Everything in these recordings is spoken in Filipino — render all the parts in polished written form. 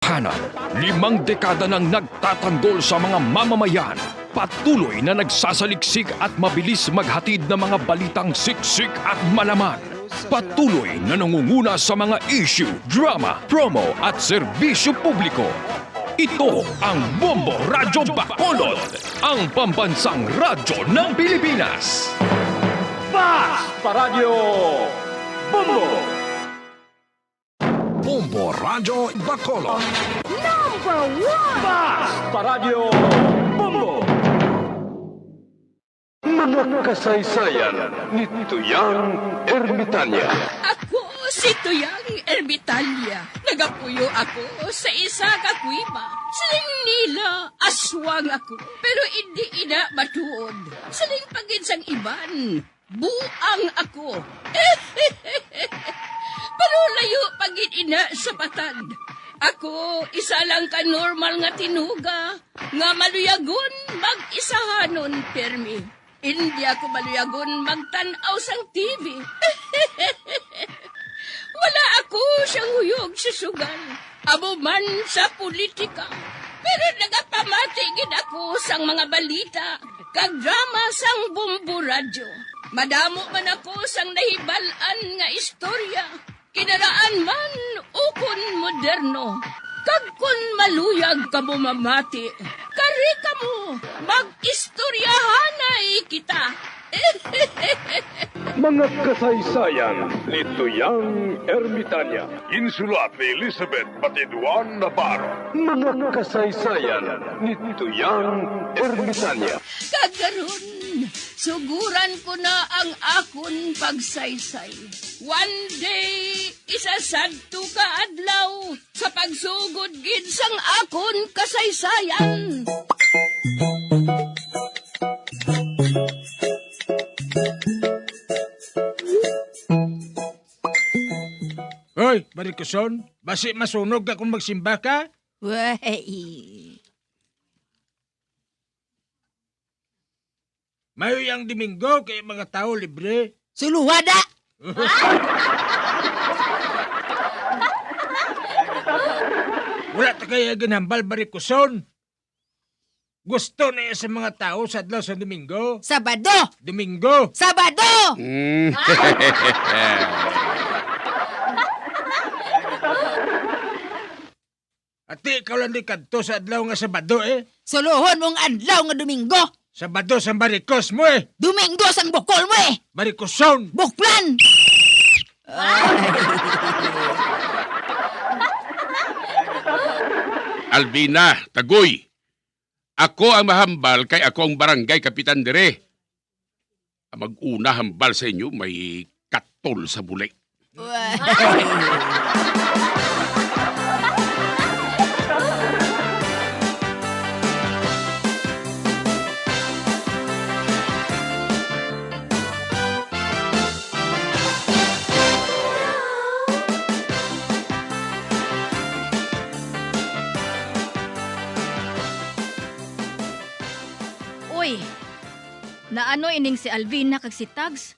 katotohanan. 5 dekada nang nagtatanggol sa mga mamamayan. Patuloy na nagsasaliksik at mabilis maghatid ng mga balitang siksik at malaman. Patuloy na nangunguna sa mga issue, drama, promo at serbisyo publiko. Ito ang Bombo Radyo Bacolod, ang pambansang radyo ng Pilipinas. Basta Radio Bombo! Bombo Radyo Bacolod. Number 1! Basta Radio Bombo! Mga kasaysayan ni Tuyang Ermitanya. Ako si Tuyang Ermitanya. Nagapuyo ako sa isa ka kuiba. Siling nila, aswang ako. Pero hindi ina matuod. Siling paginsang iban, buang ako. Pero layo pagin ina sa patad. Ako, isa lang ka normal nga tinuga. Nga maluyagon mag-isahanon permi. Hindi ako maluyagon magtanaw sang TV. Wala ako siyang huyog sa sugal. Abo man sa politika. Pero nagapamatigid ako sang mga balita. Kag drama sang Bombo Radyo. Madamo man ako sang nahibalan nga istorya. Kinaraan man ukon moderno. Kag kun maluyag ka mo mamati, kari ka mo, mag-istoryahanay kita. Mga kasaysayan ni Tuyang Ermitanya. Insulat ni Elizabeth Batiduan Navarro. Mga kasaysayan ni Tuyang Ermitanya. Kagaron, suguran ko na ang akon pagsaysay. One day, isasadto ka adlaw sa pagsugod gid sang akon kasaysayan. Hoy, Barikoson, basi masunog ka kung magsimba ka? Wey. Mayo yang Domingo kay mga tao libre. Suluwada! Wala ta kaya ginhambal, Barikoson. Gusto na sa mga tao sa adlaw sa Domingo. Sabado! Domingo! Sabado! Ati, ikaw lang di kadto sa adlaw nga Sabado Suluhon mong adlaw nga Domingo! Sabado sa Barikos mo Domingo sang bukol mo Barikoson! Buklan! Alvina, Tagoy. Ako ang mahambal kay ako ang barangay kapitan dire. Ang mag-una hambal sa inyo may katol sa buli. Uy, naano ining si Alvina kag si Tags?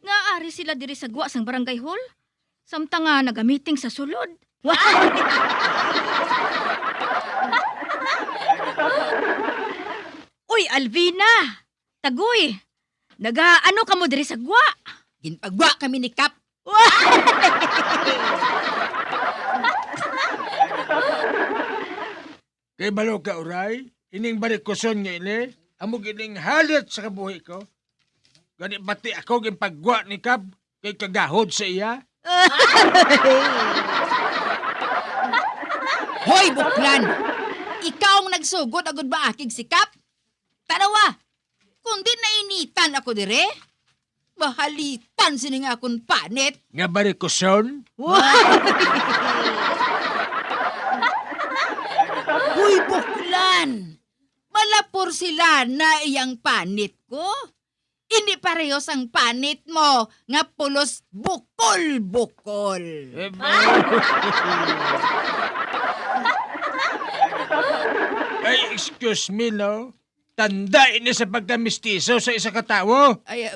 Nga ari sila diri sa guwa sang barangay hall? Samtang nga nagamiting sa sulod. Uy, Alvina! Tagoy! Nagaano ka mo diri sa guwa? Ginpagwa kami ni Kap. Kay balo ka, Uray? Ining Barikoson nga ini, amo gining halit sa kabuhi ko. Gani pati ako ginpagwa ni Kab kay kagahod sa iya. Hoy, buklan! Ikaw ang nagsugod agad ba akig si Kap? Tanawa, kung di nainitan ako dire, bahalitan sining akong panit. Nga Barikoson? Huy, buklan! Malapor sila na iyang panit ko. Hindi parehos ang panit mo nga pulos bukol-bukol. Ay, excuse me, no? Tanda ini sa pagkamistiso sa isa katawo. Ay,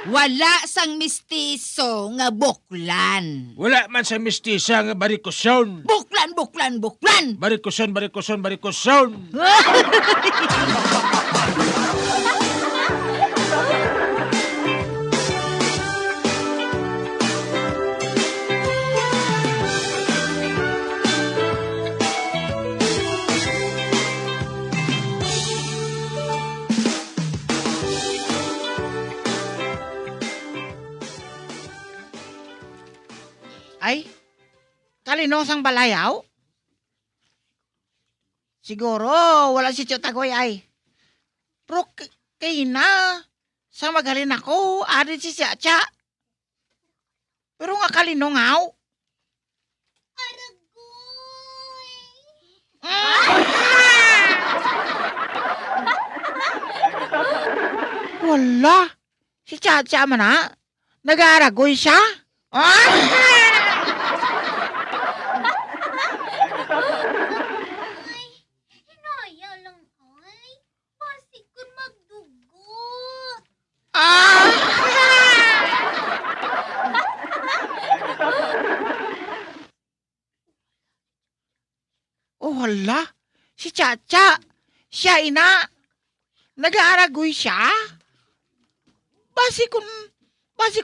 Wala sang mistiso nga buklan. Wala man sa mistisa nga barikuson. Buklan, buklan, buklan! Barikuson, barikuson, barikuson. Ay, kalinos ang balayaw? Siguro, wala si Tio Tagoy ay. Pero kay na, sa magalin ako, adit si Siacha. Pero nga kalinongaw. Aragoy! Wala, si Siacha man na. Nag-aaragoy siya. Hinaya lang ay. Basig kun magdugo. Oh, wala. Si Chacha. Siya ina. Nag-aaragoy siya. Basi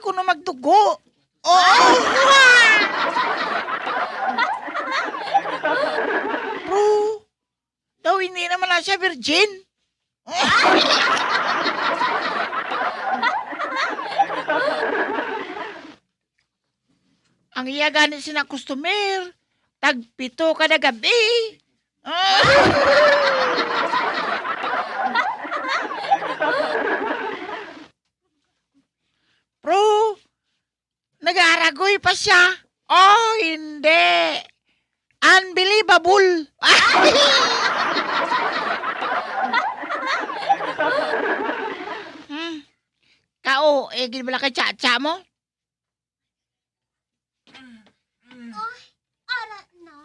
ko na magdugo. Oh! Bro, daw hindi naman na siya virgin. Ang iya ganit sina customer. Tagpito kada gabi. Bro, nag-aaragoy pa siya. Oh, hindi. Unbelievable. Kao, gilbala kay Chacha mo? Ara na?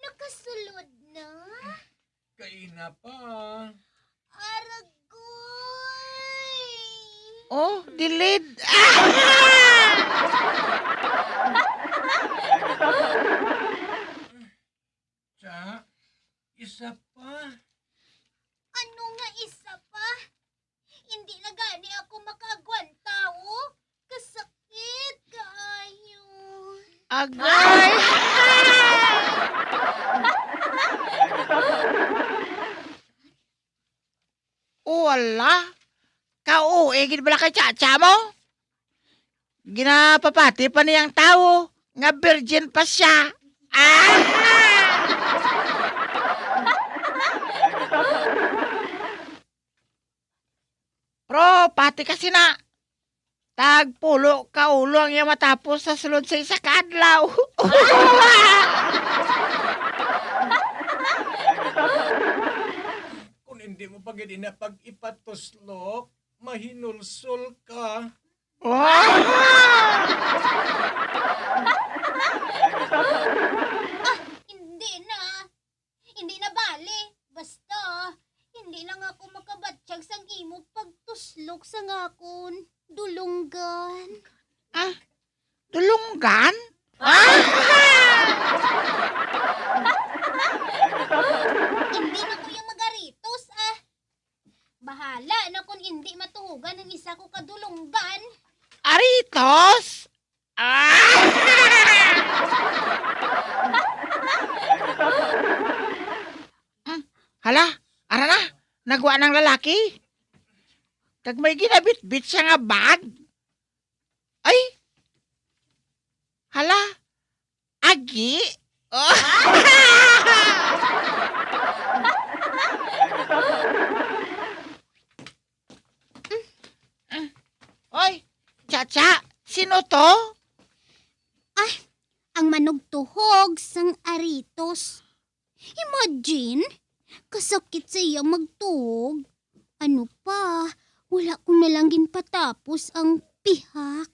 Nakasulod na? Kaina pa. Aragoy! Oh, delayed. Cha, isa pa. Ano nga isa pa? Hindi na gani ako makagwanta, oh. Kasakit kaayo. Agay. Wala. Kao, gilbala kay Chacha mo? Ginapapati pa niyang tao. Nga virgin pa siya. Pro, pati kasi na. Tagpulo ka ulo ang iya matapos sa sulod sa isa kadlaw. Kung hindi mo pa gini na pag-ipatuslok, mahinulsol ka. Hindi na. Hindi na bali. Basta, hindi lang ako makabatsyag sang imo pagtuslok sa ngakon. Dulunggan. Tulunggan? Hindi na ko yung magaritos, ah. Bahala na kung hindi matuhugan ng isa ko kadulunggan. Aritos? Hala, ara na. Nagwa ng lalaki. Kag may ginabit-bit siya nga bag. Ay! Hala, agi? Oy, Chacha, sino to? Ang manugtuhog sang aritos. Imagine, kasakit sa iya magtuhog. Ano pa, wala ko na lang ginpatapos ang pihak.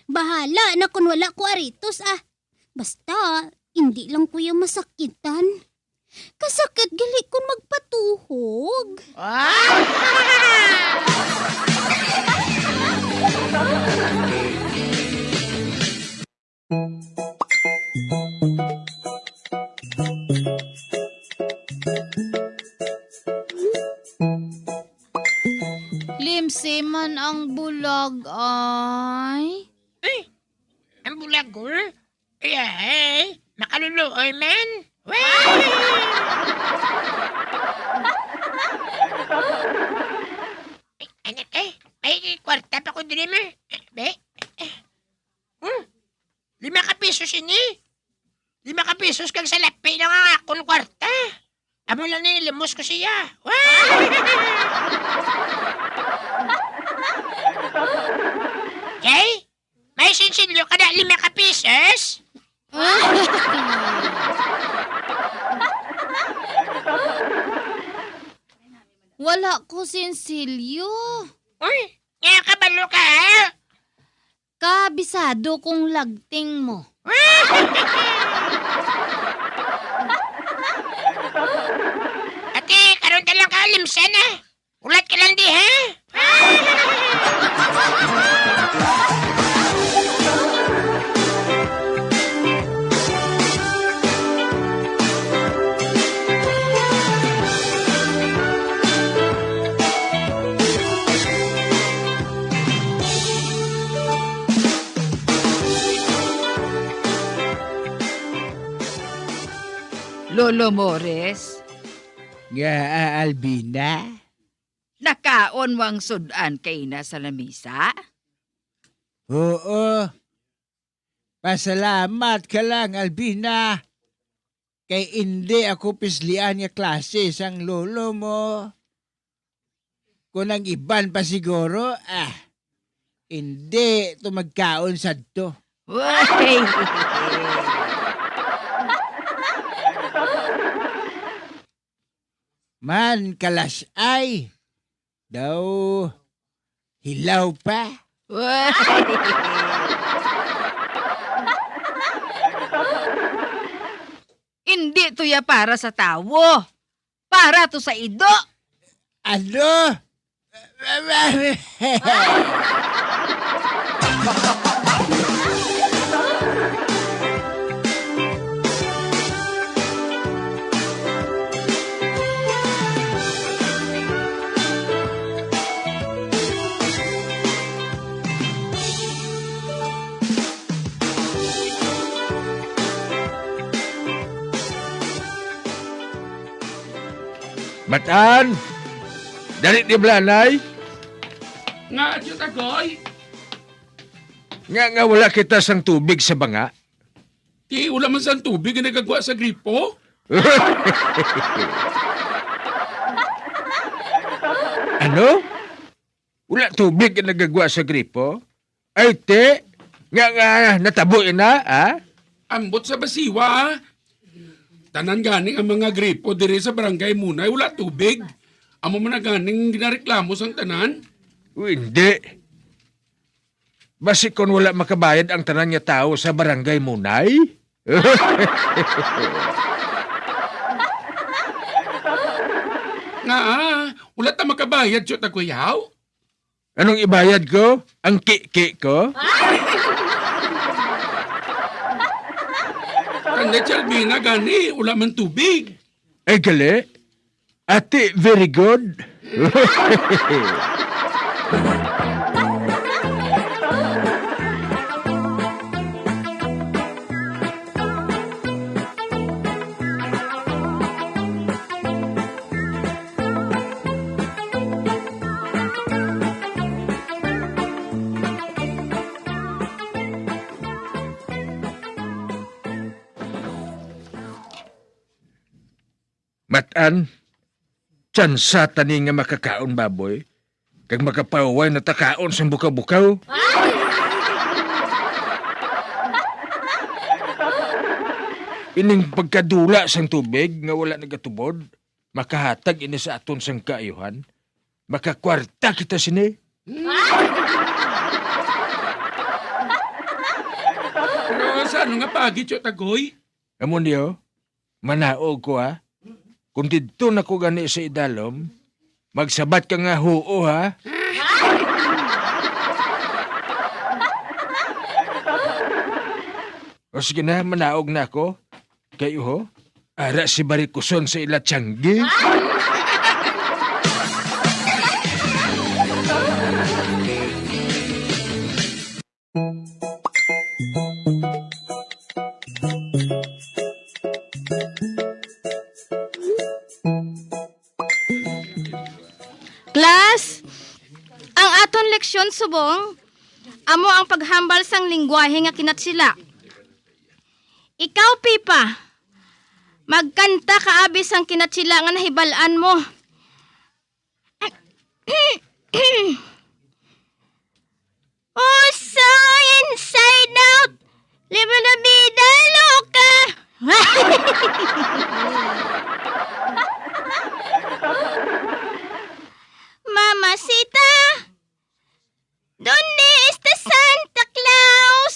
Bahala na kung wala ko aritos, ah. Basta, hindi lang ko yung masakitan. Kasakit gali kung magpatuhog. Limsi man ang bulag ay. Ang bulagol? Ay, makaluluoy man. Anak may kwarta pa ko din mo. Be? 5 ka pesos ini. 5 ka pesos kag sa lapi na nga akong kwarta. Amo lang nilimos ko siya. Jay? May sinsilyo ka na 5 ka pesos? Wala ko sinsilyo. Uy, nga kabalo ka ha? Kabisado kong lagting mo. Ate, karon ka lang ka limsan ha? Ulat ka lang di ha? Lolo Mores, Nga, Albina? nakaon wang sudan kay na sa lamisa? Oo. Pasalamat ka lang, Albina. Kay hindi ako pislian nga klase sang lolo mo. Kung ang iban pa siguro, hindi to magkaon sa to. Way! Man, kalas ay. Daw, hilaw pa. Way! Hindi to ya para sa tawo. Para to sa ido. Ano? Matan! Dali di belanay? Nga, Tio Tagoy. Nga wala kita sang tubig sa banga. Di wala man sa tubig na nagagwa sa gripo. Ano? Wala tubig na nagagwa sa gripo? Ay, te! Nga natabo na, ha? Ambot sa basiwa. Tanan ganing ang mga gripo diri sa barangay Munay, wala tubig. Amo man na ganing ginareklamo sang tanan. Hindi. Basi kung wala makabayad ang tanan niya tao sa barangay Munay? Nga, wala ta makabayad, Tio Tagoyaw. Anong ibayad ko? Ang ki ko? Kanda Chalbina gani, wala man tubig. Ay, gali. Ate, very good. Matan, tsansa tani nga makakaon baboy, kag makapaway na takaon sa bukaw-bukaw. Ining pagkadula sang tubig nga wala nagatubod, makahatag ini sa aton sang kaayuhan, makakwarta kita sini. Pero sa ano nga pagi, Tio Tagoy? Amo niyo, manaog ko ha. kung dito na ko gani sa idalom, magsabat ka nga huo, ha? O sige na, manaog na ako. Kayo ho, ara si Barikuson sa ila tiyanggi. Class, ang aton leksyon subong, amo ang paghambal sang lingwahe nga kinatsila. Ikaw, Pipa, magkanta ka abis ang kinatsila nga nahibalaan mo. Uso inside out, libre na bida, loka. Mamacita, ¿dónde está Santa Claus?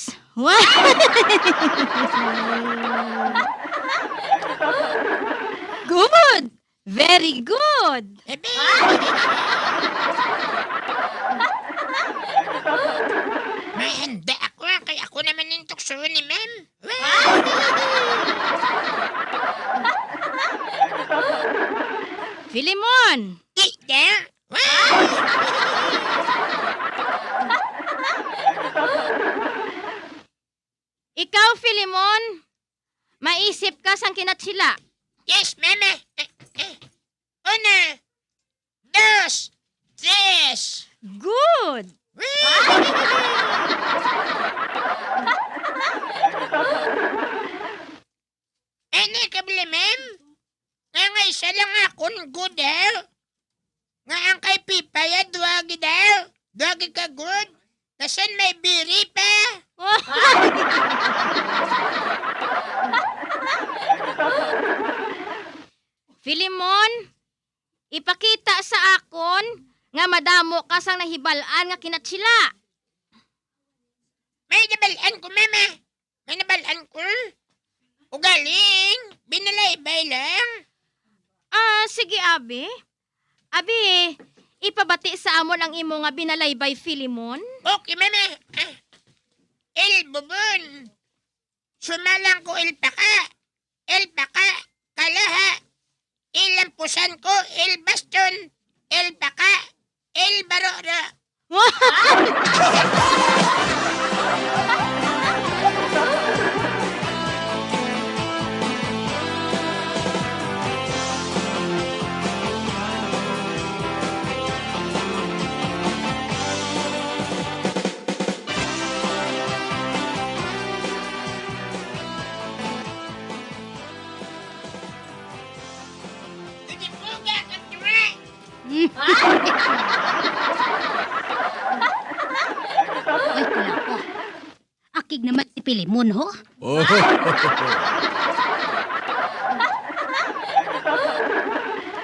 Good! Very good! May handa ako, kaya ako naman yung tukso ni ma'am. Filimon! Tita? Ikaw, Filimon, maisip ka sang kinatsila. Yes, mama. Una, dos, tres. Good! Ano kabili, ma'am? Nga isa lang akong good, Nga ang kay Pipa ya, duwagi daw. Duwagi ka good. Tasan may biri pa. Filimon, ipakita sa akon nga madamo ka sang nahibalaan nga kinatsila. May nabalaan ko, mama. May nabalaan ko. Ugaling. Binalaybay lang. Sige, Abi. Abi, ipabati sa amon ang imo nga binalaybay, Filimon. Okay, mama. El bubon. Sumalang ko el paka. El paka. Kalaha. Ilampusan ko el baston. El paka. El barora. Tinipuga ka tuwa. Ay, kula ko. Akig naman si Pilimon, ho? Oh.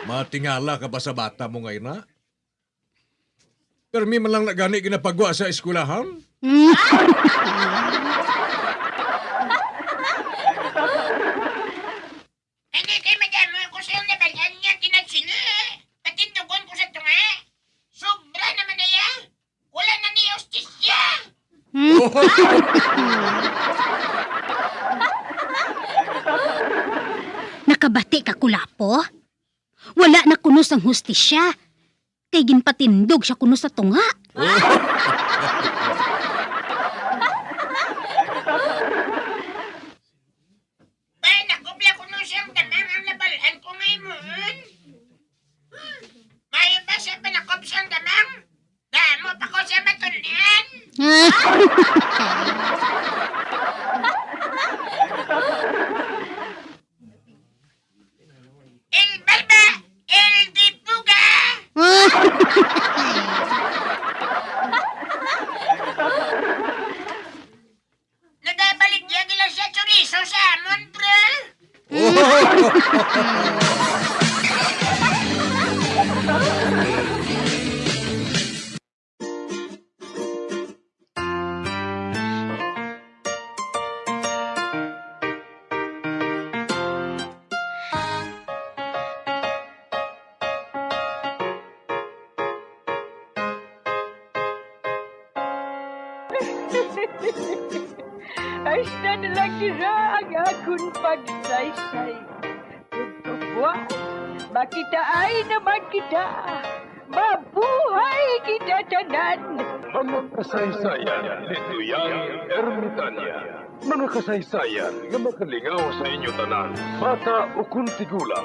Matingala ka ba sa bata mo ngayon, na? Pero mi man lang nagani ginapagwa sa eskwelahan? Ano kay madamo ko sa yung nabalaan niya kinatsila. Patindugon ko sa tunga. Sobra naman na ya. Wala na ni Ostisya. Nakabati ka, kulapo? Wala na kuno sang hustisya. Kay ginpatindog siya kuno sa tunga. Bay, nakupla ko no siyang damang ang nabalaan ko ngayon. May ba siya panakop siyang damang? Damo pa ko siya matunan. El Barba! El Dipuga! Nagabalik niya nila siya chorizo sa amon, bro. Ay, na lang nila ang akong pagsaysay. Buwan, makitaan naman kita. Mabuhay kita tanan. Mga kasaysayan ni Tuyang Ermitanya. Mga kasaysayan nga makalingaw sa inyo tanan, bata o kuntigulang.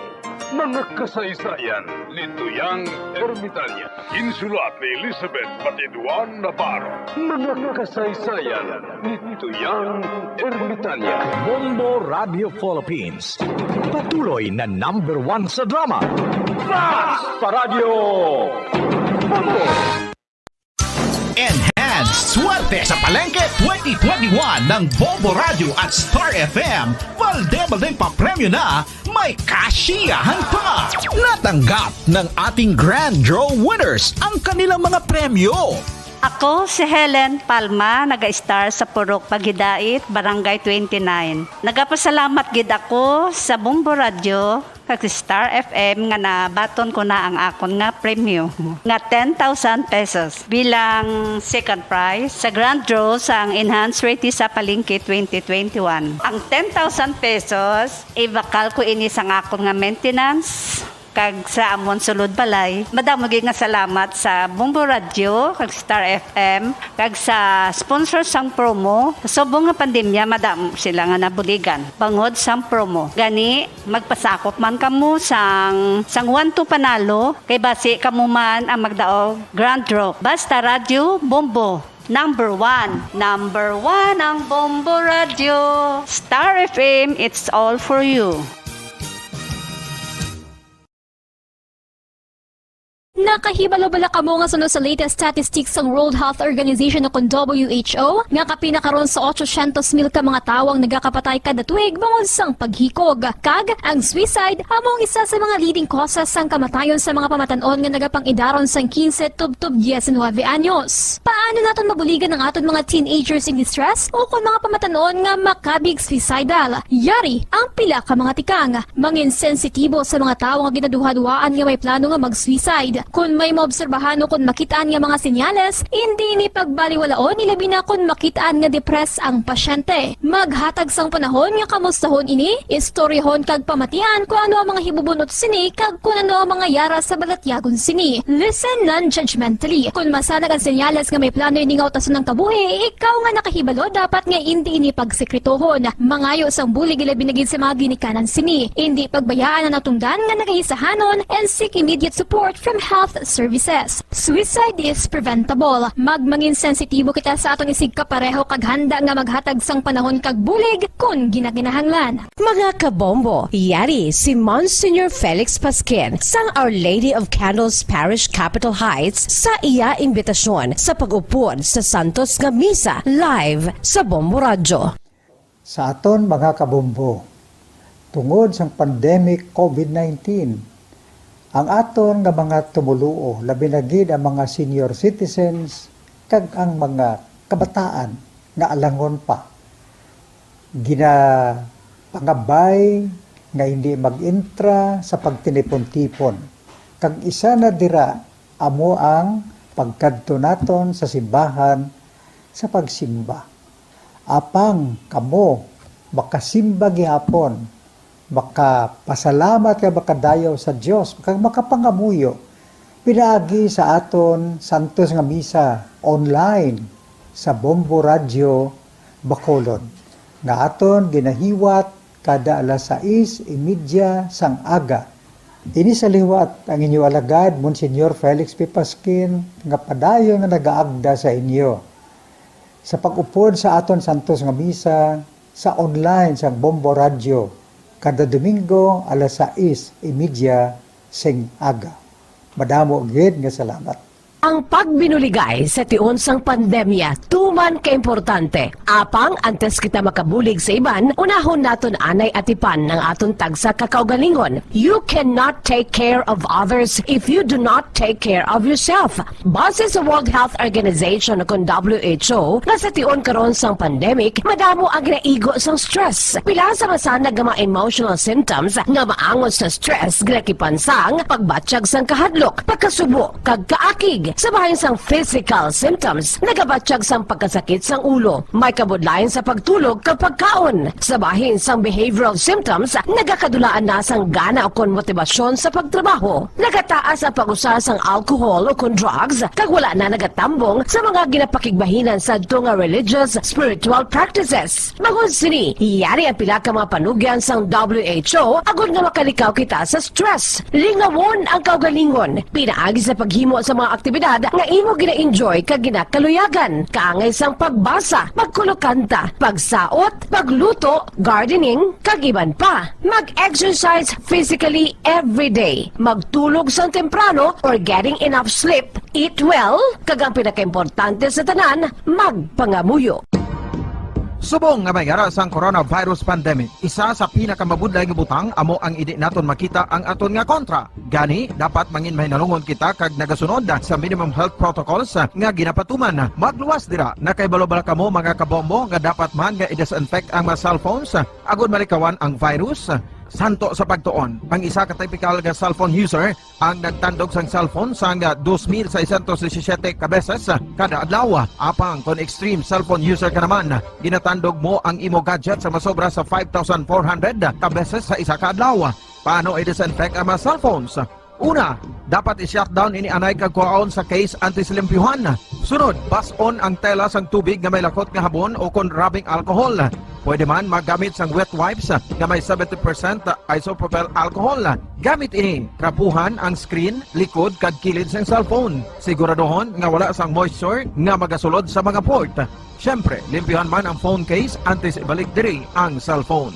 Mga kasaysayan ni Tuyang Ermitanya. Insulat ni Elizabeth Batiduan Navarro. Mga kasaysayan ni Tuyang Ermitanya. Bombo Radio Philippines. Patuloy na #1 sa drama. Fast sa Radio Bombo! Enhanced Swerte sa Palengke 2021 ng Bombo Radio at Star FM. Balde-baldeng papremyo na, may kasiyahan pa! Natanggap ng ating Grand Draw winners ang kanilang mga premyo. Ako si Helen Palma, naga-star sa Purok Pagidait, Barangay 29. Nagapasalamat gid ako sa Bombo Radio kag Star FM nga nabaton ko na ang akon nga premyo nga 10,000 pesos bilang second prize sa grand draw sa ang Enhanced Rate sa Palengke 2021. Ang 10,000 pesos ibakal ko ini sa akon nga maintenance kag sa amon sulod balay. Madamo gyud nga salamat sa Bombo Radio kag Star FM kag sa sponsor sang promo. Sa subong nga pandemya madamo sila nga nabuligan bangod sang promo. Gani magpasakop man kamo sang 1-2 panalo kay basi kamo man ang magdaog grand draw. Basta Radio Bombo. Number 1 ang Bombo Radio. Star FM, it's all for you. Nakahibalo bala kamo nga sunod sa latest statistics ng World Health Organization o WHO nga kapinakaron sa 800,000 ka mga tawang nagakapatay kada tuig bangod sang paghikog. Kag ang suicide among isa sa mga leading causes sang kamatayon sa mga pamatanon nga nagapangidaron sang 15 tub 19 anyos. Paano naton mabuligan ang aton mga teenagers in distress o kung mga pamatanon nga makabig suicidal? Yari ang pila ka mga tikang mangin sensitibo sa mga tawo nga ginaduha-duhaan nga may plano nga mag-suicide. Kung may maobserbahan o kung makitaan nga mga senyales, hindi ni pagbaliwalaon ilabi na kung makitaan nga depress ang pasyente. Maghatag sang panahon nga kamustahon ini, istoryahon kag pamatian kung ano ang mga hibubunot sini kag kung ano ang mga yara sa balatyagon sini. Listen non-judgmentally. Kung masanag ang senyales nga may plano ini nga utason ng kabuhi, ikaw nga nakahibalo dapat nga hindi ini pagsekretohon. Mangayo sang bulig ilabi na gid sa mga ginikanan sini. Hindi pagbayaan ang natungdan nga nagahisahanon and seek immediate support from health services. Suicide is preventable. Magmangin sensitibo kita sa atong isig kapareho kag handa nga maghatag sang panahon kag bulig kung ginaginahanglan. Mga kabombo, yari si Monsignor Felix Pasquin sang Our Lady of Candles Parish Capitol Heights sa iya imbitasyon sa pag-upod sa Santos nga Misa live sa Bombo Radio. Sa aton mga kabombo, tungod sang pandemic COVID-19, ang aton nga mga tumuluo, labi na gid ang mga senior citizens kag ang mga kabataan nga alangon pa. Pangabay nga hindi mag-intra sa pagtinipon-tipon. Kag isa na dira amo ang pagkadto naton sa simbahan sa pagsimba. Apang kamo makasimba gihapon, makapasalamat ka makadayaw sa Dios, makapangamuyo. Pinaagi sa aton Santos nga Misa online sa Bombo Radio Bacolod. Nga aton ginahiwat kada alas 6:30 sang aga. Ini sa liwat ang inyo alagad, Monsignor Felix P. Pasquin, nga padayon nga nagaagda sa inyo. Sa pag-upod sa aton Santos nga Misa sa online sa Bombo Radio, kada Domingo alas 6:30 sing aga. Madamo gid nga salamat. Ang pagbinuligay sa tiun sang pandemya, tuman ka-importante. Apang antes kita makabulig sa iban, unahon naton anay atipan ng aton tagsa kakaugalingon. You cannot take care of others if you do not take care of yourself. Base sa World Health Organization o WHO, na sa tiun karon sang pandemic, madamo ang ginaigo sang stress. Pila sa masanag nga mga emotional symptoms nga maangos sa stress, ginakipansang pagbatsyag sang kahadlok, pagkasubo, kag kaakig, sa bahin sang physical symptoms, nagabatsyag sang pagkasakit sang ulo, may kabudlayan sa pagtulog kapag kaon. Sa bahin sang behavioral symptoms, nagakadulaan na sang gana o kon motibasyon sa pagtrabaho. Nagataas ang pag-usar sang alcohol o kon drugs, kag wala na nagatambong sa mga ginapakigbahinan sa nga religious, spiritual practices. Magun sini, yari ang pila ka mga panugyan sang WHO agud nga makalikaw kita sa stress. Lingawon ang kaugalingon, pinaagi sa paghimo sa mga aktibidad nga imo gina-enjoy kag ginakaluyagan, kaangay sang pagbasa, pagkulokanta, pagsaot, pagluto, gardening, kag iban pa. Mag-exercise physically every day, magtulog sang temprano or getting enough sleep, eat well, kag ang pinakaimportante sa tanan, magpangamuyo. Subong nga may garas ang coronavirus pandemic, isa sa pinakamabudlay nga butang amo ang idi naton makita ang aton nga kontra. Gani, dapat mangin mahinalungon kita kag nagasunod sa minimum health protocols nga ginapatuman. Magluwas dira na kay balobal kamo mga kabombo nga dapat man nga i-disinfect ang mga cellphones agud malikawan ang virus. Santo sa pagtuon, ang isa ka typical nga cellphone user ang nagtandog sang cellphone sang 2,617 ka beses kada adlaw. Apang kon extreme cellphone user ka naman, ginatandog mo ang imo gadget sa masobra sa 5,400 ka beses sa isa ka adlaw. Paano i-disinfect ang mga cellphones? Una, dapat i-shutdown ini anay kagkuhaon sa case antisilimpyuhan. Sunod, bas-on ang tela sang tubig nga may lakot nga habon o kon rubbing alcohol. Pwede man magamit sang wet wipes nga may 70% isopropyl alcohol. Gamit ini, trapuhan ang screen, likod kag kilid sang cellphone. Siguraduhon nga wala sang moisture nga magasulod sa mga port. Syempre, limpyuhan man ang phone case antes ibalik diri ang cellphone.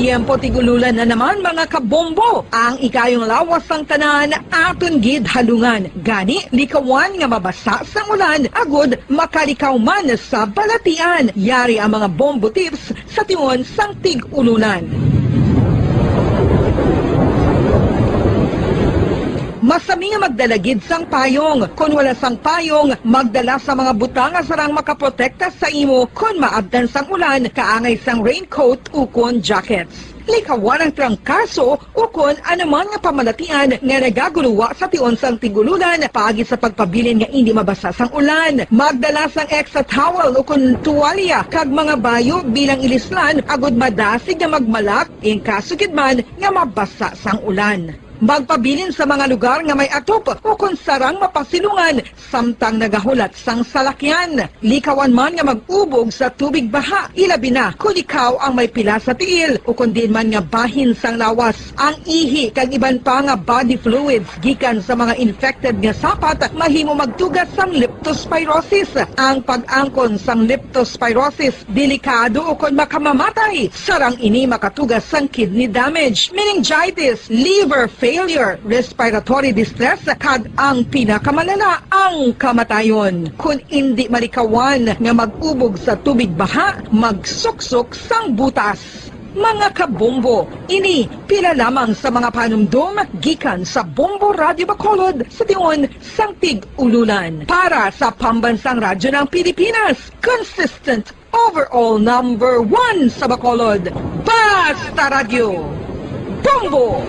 Tiempo tigululan na naman mga kabombo. Ang ikayong lawas ng tanan aton gid halungan. Gani likawan nga mabasa sa ulan agud makalikaw man sa balatian. Yari ang mga bombo tips sa tiyon sang tig-ulunan. Masami nga magdalagid sang payong. Kung wala sang payong, magdala sa mga butang nga sarang makaprotekta sa imo kung maabdan sang ulan, kaangay sang raincoat o kon jackets. Likawan ang trangkaso o kon anuman nga pamalatian nga nagaguluwa sa tion sang tigululan paagi sa pagpabilin nga hindi mabasa sang ulan. Magdala sang extra towel o kon tuwalya kag mga bayo bilang ilislan agud madasig nga magmalak ing kasugid man nga mabasa sang ulan. Magpabilin sa mga lugar nga may atop o kung sarang mapasilungan samtang nagahulat sang salakyan. Likawan man nga mag-ubog sa tubig baha, ilabi na kung ikaw ang may pila sa tiil o kung din man nga bahin sang lawas. Ang ihi kag iban pa nga body fluids gikan sa mga infected nga sapat mahimo magtugas sang leptospirosis. Ang pag-angkon sang leptospirosis delikado o kung makamamatay. Sarang ini makatugas sang kidney damage, meningitis, liver failure, respiratory distress, kag ang pinakamalala ang kamatayon. Kung hindi malikawan nga mag-ubog sa tubig baha, magsuksok sang butas. Mga kabombo, ini pila lamang sa mga panumdum gikan sa Bombo Radio Bacolod sa tion sang tig-ululan. Para sa pambansang radyo ng Pilipinas, consistent overall number 1 sa Bacolod, Basta Radio, Bombo!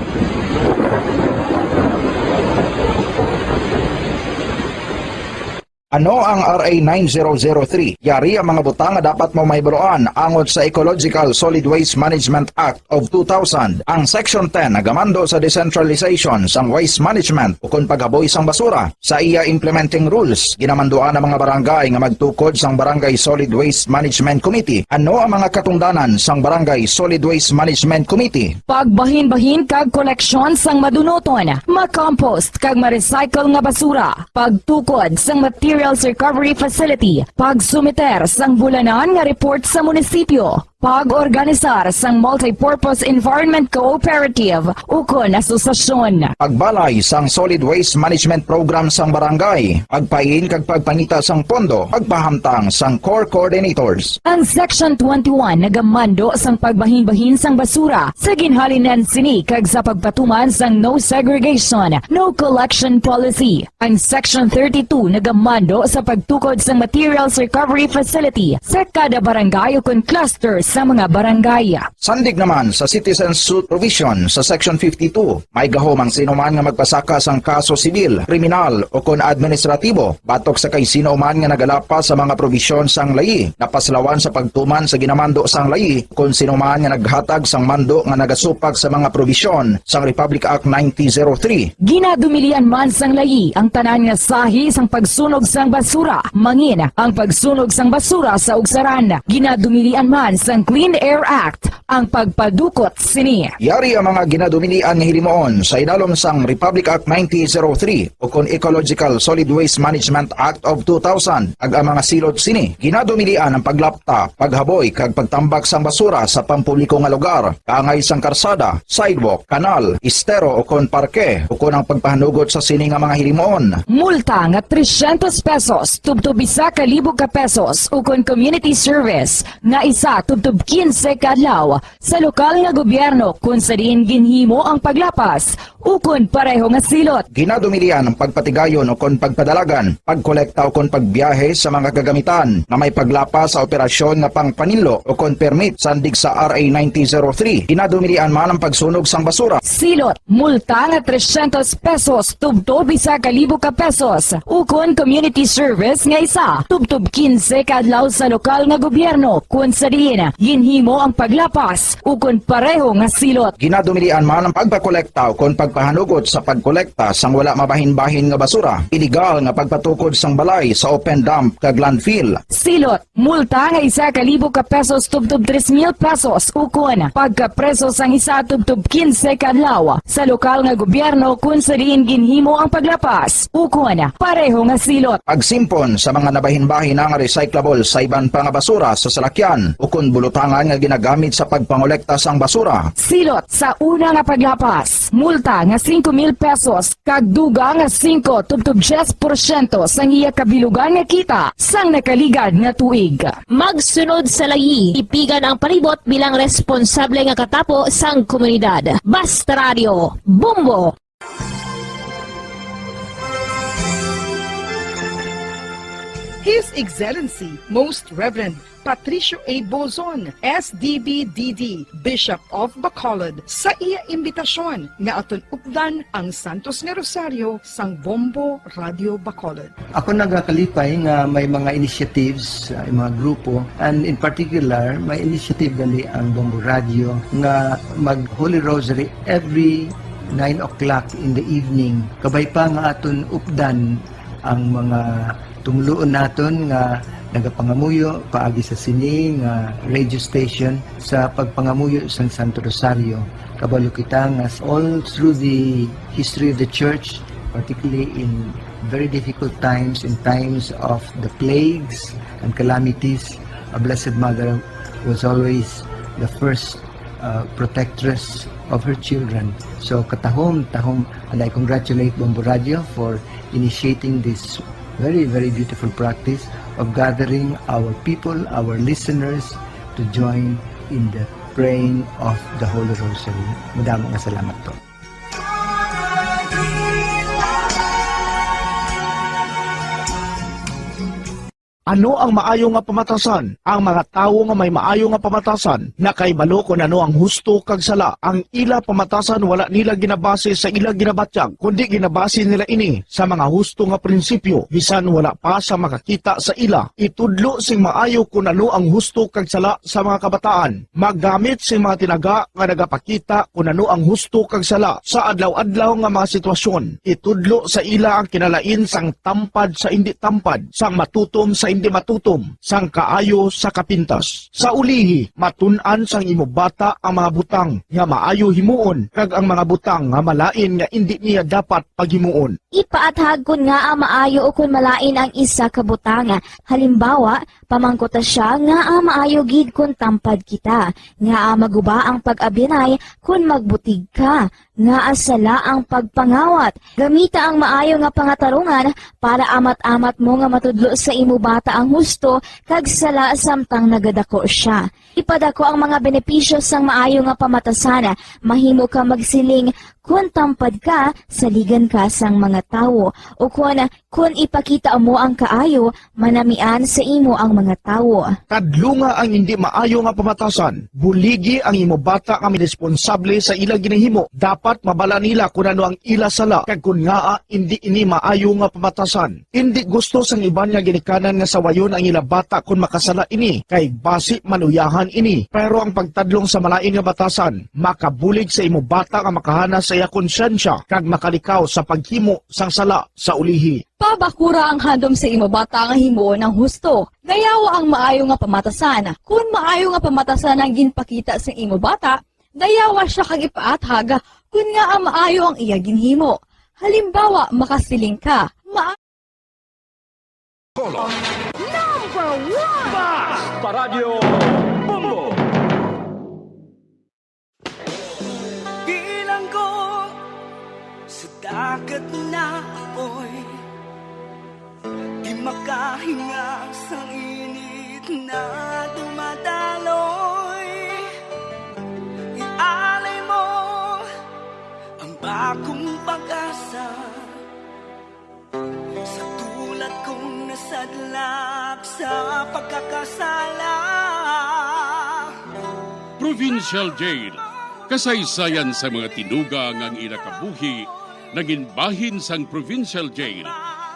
Ano ang RA 9003? Yari ang mga butang nga dapat mo maybuloan angon sa Ecological Solid Waste Management Act of 2000. Ang Section 10 nagamando sa decentralization sang waste management o kung paghaboy sang basura. Sa iya implementing rules, ginamanduan ang mga barangay nga magtukod sang Barangay Solid Waste Management Committee. Ano ang mga katungdanan sang Barangay Solid Waste Management Committee? Pagbahin-bahin kag koleksyon sang madunoton, ma-compost kag ma-recycle nga basura, pagtukod sang materials recovery facility, pagsumiter sang bulanan nga report sa munisipyo, pag-organisar sang Multipurpose Environment Cooperative ukon asosasyon. Pagbalay sang Solid Waste Management Program sang barangay, pagpain kag pagpangita sang pondo, pagpahamtang sang core coordinators. Ang Section 21 nagamando sang pagbahin-bahin sang basura sa ginhalinan sini kag sa pagpatuman sang no segregation, no collection policy. Ang Section 32 nagamando sa pagtukod sang materials recovery facility sa kada barangay ukon cluster sa mga barangay. Sandig naman sa citizen suit provision sa Section 52, may gahom ang sinuman nga magpasaka sang kaso sibil, kriminal o kon administratibo batok sa kay sinuman nga nagalapas sa mga probisyon sang layi, napaslawan sa pagtuman sa ginamando sang layi kon sinuman nga naghatag sang mando nga nagasupag sa mga probisyon sang Republic Act 1903. Ginadumilian man sang layi ang tanan nga sahi sang pagsunog sang basura, mangin ang pagsunog sang basura sa ugsaran. Ginadumilian man sang Clean Air Act ang pagpadukot sini. Yari ang mga ginadumilian nga hilimoon sa idalom sang Republic Act 1903 o kon Ecological Solid Waste Management Act of 2000 ag ang mga silot sini. Ginadumilian ang paglapta, paghaboy kag pagtambak sang basura sa pampubliko nga lugar, kaangay sang karsada, sidewalk, kanal, estero o kon parke o kon ang pagpahanugot sa sini nga mga hilimoon. Multa nga 300 pesos tubtob 1,000 ka pesos o kon community service nga isa tubtob 15 ka adlaw sa lokal nga gobyerno kung sa diin ginhimo ang paglapas ukon pareho nga silot. Ginadumilian ang pagpatigayon o kon pagpadalagan, pagkolekta o kon pagbiyahe sa mga gagamitan na may paglapas sa operasyon nga pangpanilo o kon permit sandig sa RA 1903. Ginadumilian man ang pagsunog sang basura. Silot, multa nga 300 pesos tubtob 1,000 ka pesos ukon community service nga isa tubtob 15 ka adlaw sa lokal nga gobyerno kung sa diin ginhimo ang paglapas ukon pareho nga silot. Ginadumilian man ang pagpakolekta o kon pagpahanugot sa pagkolekta sang wala mabahin-bahin nga basura, illegal nga pagpatukod sang balay sa open dump kag landfill. Silot, multa nga 1,000 ka pesos tubtob 3,000 pesos ukon pagkapreso sang isa tubtob 15 ka adlaw sa lokal nga gobyerno kung sa diin ginhimo ang paglapas ukon pareho nga silot. Pagsimpon sa mga nabahin-bahin nga recyclable sa iban pa nga basura sa salakyan ukon bulutangan nga ginagamit sa pagpangolekta sang basura. Silot sa una nga paglapas, multa nga 5,000 pesos kag duga nga 5 tubtob 10% sang iya kabilugan nga kita sang nakaligad nga tuig. Magsunod sa layi, ipigan ang palibot bilang responsable nga katapo sang komunidad. Basta Radio, Bumbo! His Excellency, Most Reverend Patricio A. Bozon, SDB-DD, Bishop of Bacolod, sa iya imbitasyon nga aton updan ang Santos nga Rosario sang Bombo Radio Bacolod. Ako nagakalipay nga may mga initiatives, mga grupo, and in particular, may initiative gali ang Bombo Radio nga mag Holy Rosary every 9 o'clock in the evening. Kabay pa nga aton updan ang mga tumuloon naton nga nagapangamuyo paagi sa sini nga radio station sa pagpangamuyo sang Santo Rosario. Kabalo kita nga all through the history of the church, particularly in very difficult times, in times of the plagues and calamities, a Blessed Mother was always the first protectress of her children. So katahom, and I congratulate Bombo Radio for initiating this very, very beautiful practice of gathering our people, our listeners, to join in the praying of the Holy Rosary. Madamong salamat po. Ano ang maayo nga pamatasan? Ang mga tawo nga may maayo nga pamatasan na kay balo kung ano ang husto kag sala. Ang ila pamatasan wala nila ginabase sa ila ginabatyag, kundi ginabase nila ini sa mga husto nga prinsipyo. Bisan wala pa sa makakita sa ila, itudlo sing maayo kung ano ang husto kag sala sa mga kabataan. Maggamit sing mga tinaga nga nagapakita kung ano ang husto kag sala sa adlaw-adlaw nga mga sitwasyon. Itudlo sa ila ang kinalain sang tampad sa indi tampad, sang matutom sa hindi matutom sang kaayo sa kapintas. Sa ulihi, matun-an sang imo bata ang mga butang nga maayo himuon kag ang mga butang nga malain nga hindi niya dapat paghimuon. Ipaathag kun nga ang maayo o kun malain ang isa ka butanga. Halimbawa, pamangkota siya nga ang maayo gid kun tampad kita, nga ang maguba ang pag-abinay kun magbutig ka, nga asala ang pagpangawat. Gamita ang maayo nga pangatarungan para amat-amat mo nga matudlo sa imo bata ang husto kag sala samtang nagadako siya. Ipadako ang mga benepisyo sang maayo nga pamatasan. Mahimo ka magsiling kun tampad ka, saligan ka sang mga tawo. O kun ipakita mo ang kaayo, manamian sa imo ang mga tawo. Kadlunga ang hindi maayo nga pamatasan. Buligi ang imo bata nga responsable sa ilang ginahimo. Dapat mabala nila kung ano ang ila sala kag kun nga hindi ini maayo nga pamatasan. Hindi gusto sang iban nga ginikanan nga sawayon ang ila bata kung makasala ini kay basi manuyahan ini. Pero ang pagtadlong sa malain nga batasan, makabulig sa imo bata nga makahana sa iya konsyensya kag makalikaw sa paghimo sang sala sa ulihi. Pabakura ang handom sa imo bata nga himuon ng husto. Dayawa ang maayo nga pamatasan. Kung maayo nga pamatasan ang ginpakita sa imo bata, dayawa siya kag ipaathag kun nga ang maayo ang iya ginhimo. Halimbawa, makasiling ka. Number 1! Basta Radio Bombo! Bilang ko sa dagat na apoy, di makahinga sa init na dumadaloy. Ialay mo ang bagong pag-asa sa tulad kong nasadlak sa pagkakasala. Provincial Jail, kasaysayan sa mga tinugang ang inakabuhi, naging bahin sang Provincial Jail.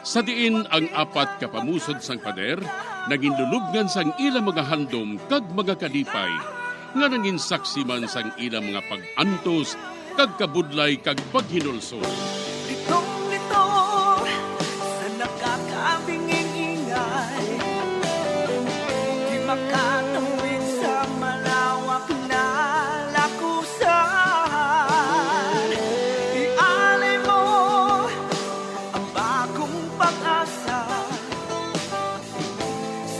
Sa diin ang apat kapamusod sang pader, naging lulubngan sang ilang mga handom kag mga kalipay, nga naging saksi man sang ilang mga pag-antos, kag kabudlay kag paghinulsol. Litong-lito sa nakakabinging ingay, di makatawid sa malawak na lakusan. Ialay mo ang bagong pag-asa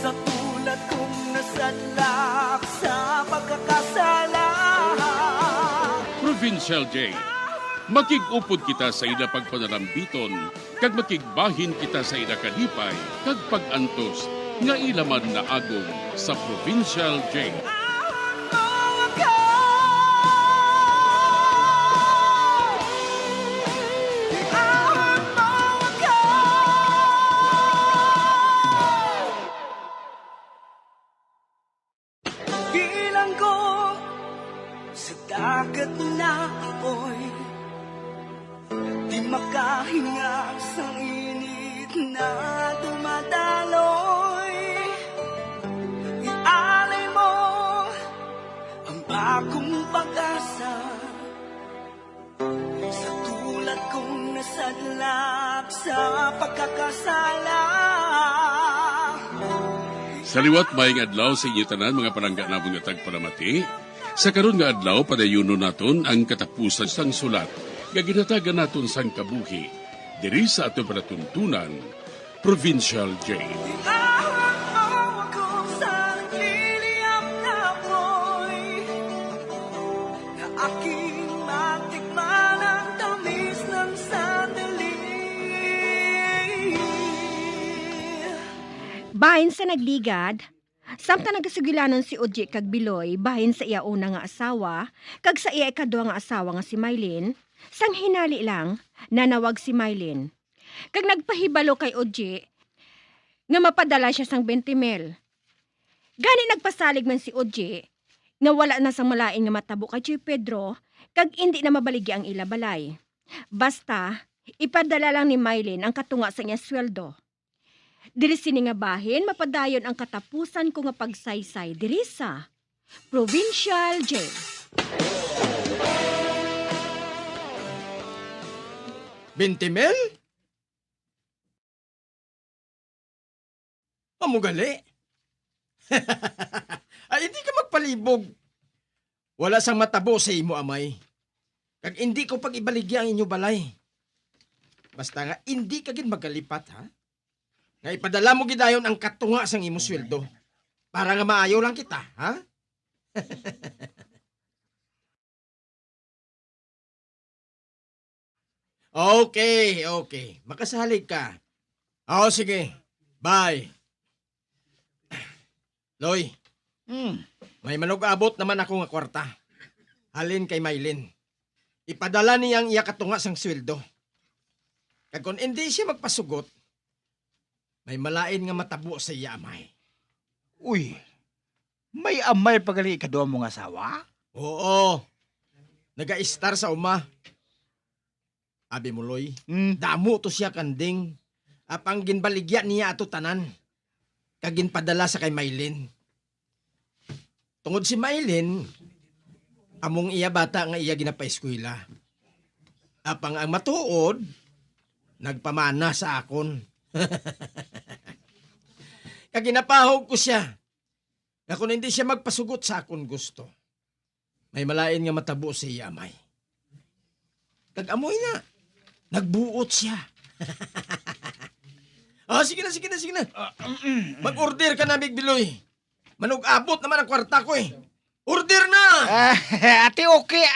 sa tulad kong nasadlak sa pagkakasala. Provincial Jail, makigupod kita sa ila pagpanalambiton, kag makigbahin kita sa ila kalipay, kag pag-antos, nga ilaman na agong sa Provincial Jail. Bilang ko sa dagat na apoy, di makahinga sa init na dumadaloy. Ialay mo ang bagong pag-asa sa tulad kong nasadlak sa pagkakasala. Sa liwat maing adlaw sa inyo tanan mga palangga na mga tagpalamati, sa karon nga adlaw padayuno naton ang katapusan sang sulat nga ginatagan naton sang kabuhi diri sa aton panatuntunan, Provincial Jail. Bahin sa nagligad, samtang nagasugilanon si Oji kag Biloy bahin sa iya una nga asawa, kag sa iya ikadua nga asawa nga si Mylene, sang hinali lang, nanawag si Mylene. Kag nagpahibalo kay Oji, nga mapadala siya sang 20 mil. Gani nagpasalig man si Oji, nga wala na sang malain nga matabo kay Choy Pedro, kag hindi na mabaligi ang ila balay. Basta, ipadala lang ni Mylene ang katunga sa iya sweldo. Diri sini nga bahin, mapadayon ang katapusan ko nga pagsaysay diri sa Provincial Jail. 20 mil? Mamugali? Ay, hindi ka magpalibog. Wala sang matabo sa imo, amay. Kag hindi ko pag-ibaligya ang inyo balay. Basta nga, hindi ka gid magalipat, ha? Nga ipadala mo gidayon ang katunga sang imo sweldo. Para nga maayo lang kita, ha? Okay. Makasalig ka. Oo, sige. Bye. Loy, may manug-abot naman ako nga kwarta. Halin kay Maylin. Ipadala niyang iya katunga sang sweldo. Kag kung hindi siya magpasugot, may malain nga matabo sa iya amay. Uy, may amay pagali ikaduha mong asawa? Oo. Naga-star sa uma. Abi mo, Loy, damo to siya kanding. Apang ginbaligya niya ato tanan. Kagin padala sa kay Maylin. Tungod si Maylin, among iya bata nga iya ginapaeskwela. Apang ang matuod, nagpamana sa akon. Kaginapahog ko siya. Na kung hindi siya magpasugot sa akon gusto, may malain nga matabo sa iya amay. Kag-amoy na. Nagbuot siya. Sige na. Mag-order ka na, Big Biloy. Manug-abot naman ang kwarta ko eh. Order na! Ate, okay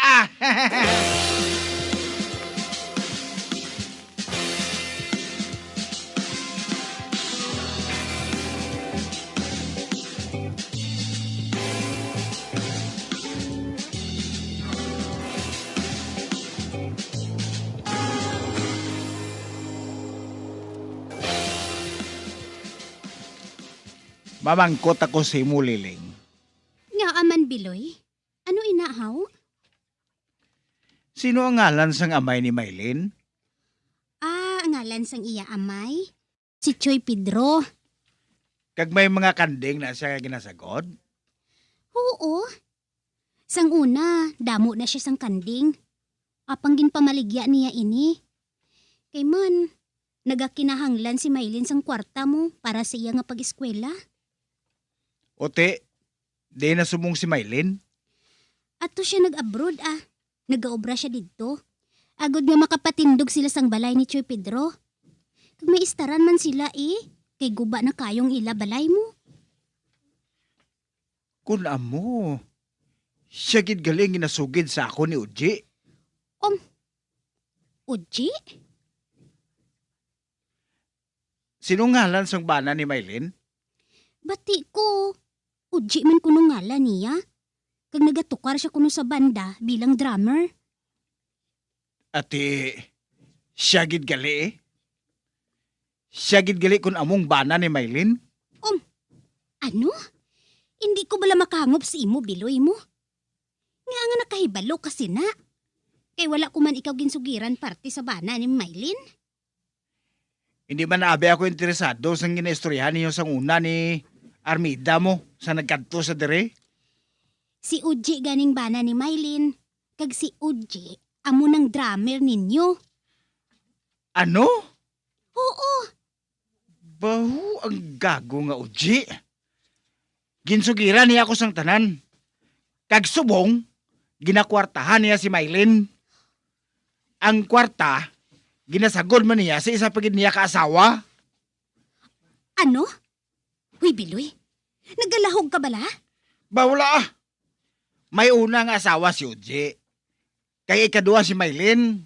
Mamangkot ako sa imo, Liling. Nga aman, Biloy. Ano inahaw? Sino ang ngalan sang amay ni Maylin? Ngalan sang iya amay? Si Choy Pedro. Kag may mga kanding na siya ginasagod? Oo. Sang una, damo na siya sang kanding. Apang ginpamaligya niya ini. Kay man, nagakinahanglan si Maylin sang kwarta mo para sa iya nga pag-eskwela. Ote, di na sumong si Maylin? Ato siya nag-abroad Nagaobra siya dito. Agod nga makapatindog sila sang balay ni Choy Pedro. Kag may istaran man sila kay guba na kayong ila balay mo. Kun amo, siya gid galing ginasugid sa ako ni Uji. Uji? Sino ngalan sang bana ni Maylin? Bati ko. Uji man kuno ngalan niya. Kag nagatukar siya kuno sa banda bilang drummer. Ate, siya gid gali Siya gid gali kun among bana ni Maylin? Ano? Hindi ko bala makahangop sa imo, Biloy mo. Nga nakahibalo kasi na. Kay wala ko man ikaw ginsugiran parte sa bana ni Maylin. Hindi man naabi ako interesado sa ginaistoryahan niyo sang una ni Armida mo sa nagkanto sa dire. Si Uji ganing bana ni Maylin. Kag si Uji, amo ng drummer ninyo. Ano? Oo. Bahu ang gago nga Uji. Ginsugiran niya ako sang tanan. Kag subong, ginakwartahan niya si Maylin. Ang kwarta, ginasagod man niya sa isa pagid niya kaasawa. Ano? Huy, Biloy, naggalahog ka bala? Wala. May unang asawa si Uji. Kaya ikaduha si Maylin.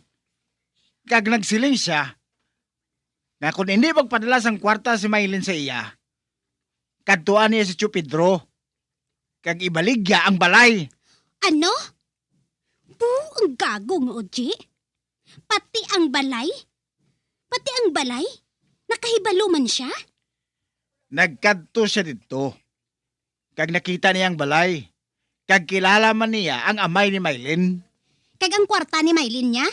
Kag nagsiling siya, na kung hindi magpadala sang kwarta si Maylin sa iya, kadtuan niya si Choy Pedro. Kag ibaligya ang balay. Ano? Ang gago nga, Uji. Pati ang balay? Pati ang balay? Nakahibalo man siya? Nagkadto siya dito. Kag nakita niya ang balay. Kag kilala man niya ang amay ni Maylin. Kag ang kwarta ni Maylin niya?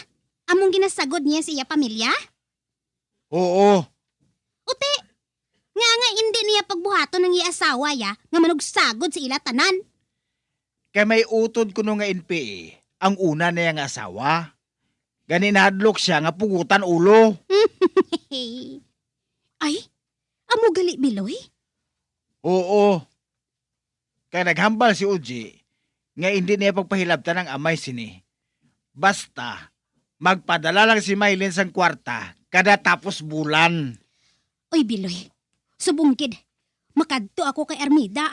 Among ginasagod niya sa iya pamilya? Oo. Uti, nga hindi niya pagbuhaton ng iya asawa nga manugsagod sa ila tanan. Kay may utod kuno nga NPA, ang una niya nga asawa. Ganinadlok siya nga pugutan ulo. Ay, amo gali, Biloy? Oo. Kaya naghambal si Uji nga hindi niya pagpahilabtan ng amay sini. Basta, magpadala lang si Maylin sang kwarta kada tapos bulan. Oy, Biloy. Subungkid. Makadto ako kay Armida.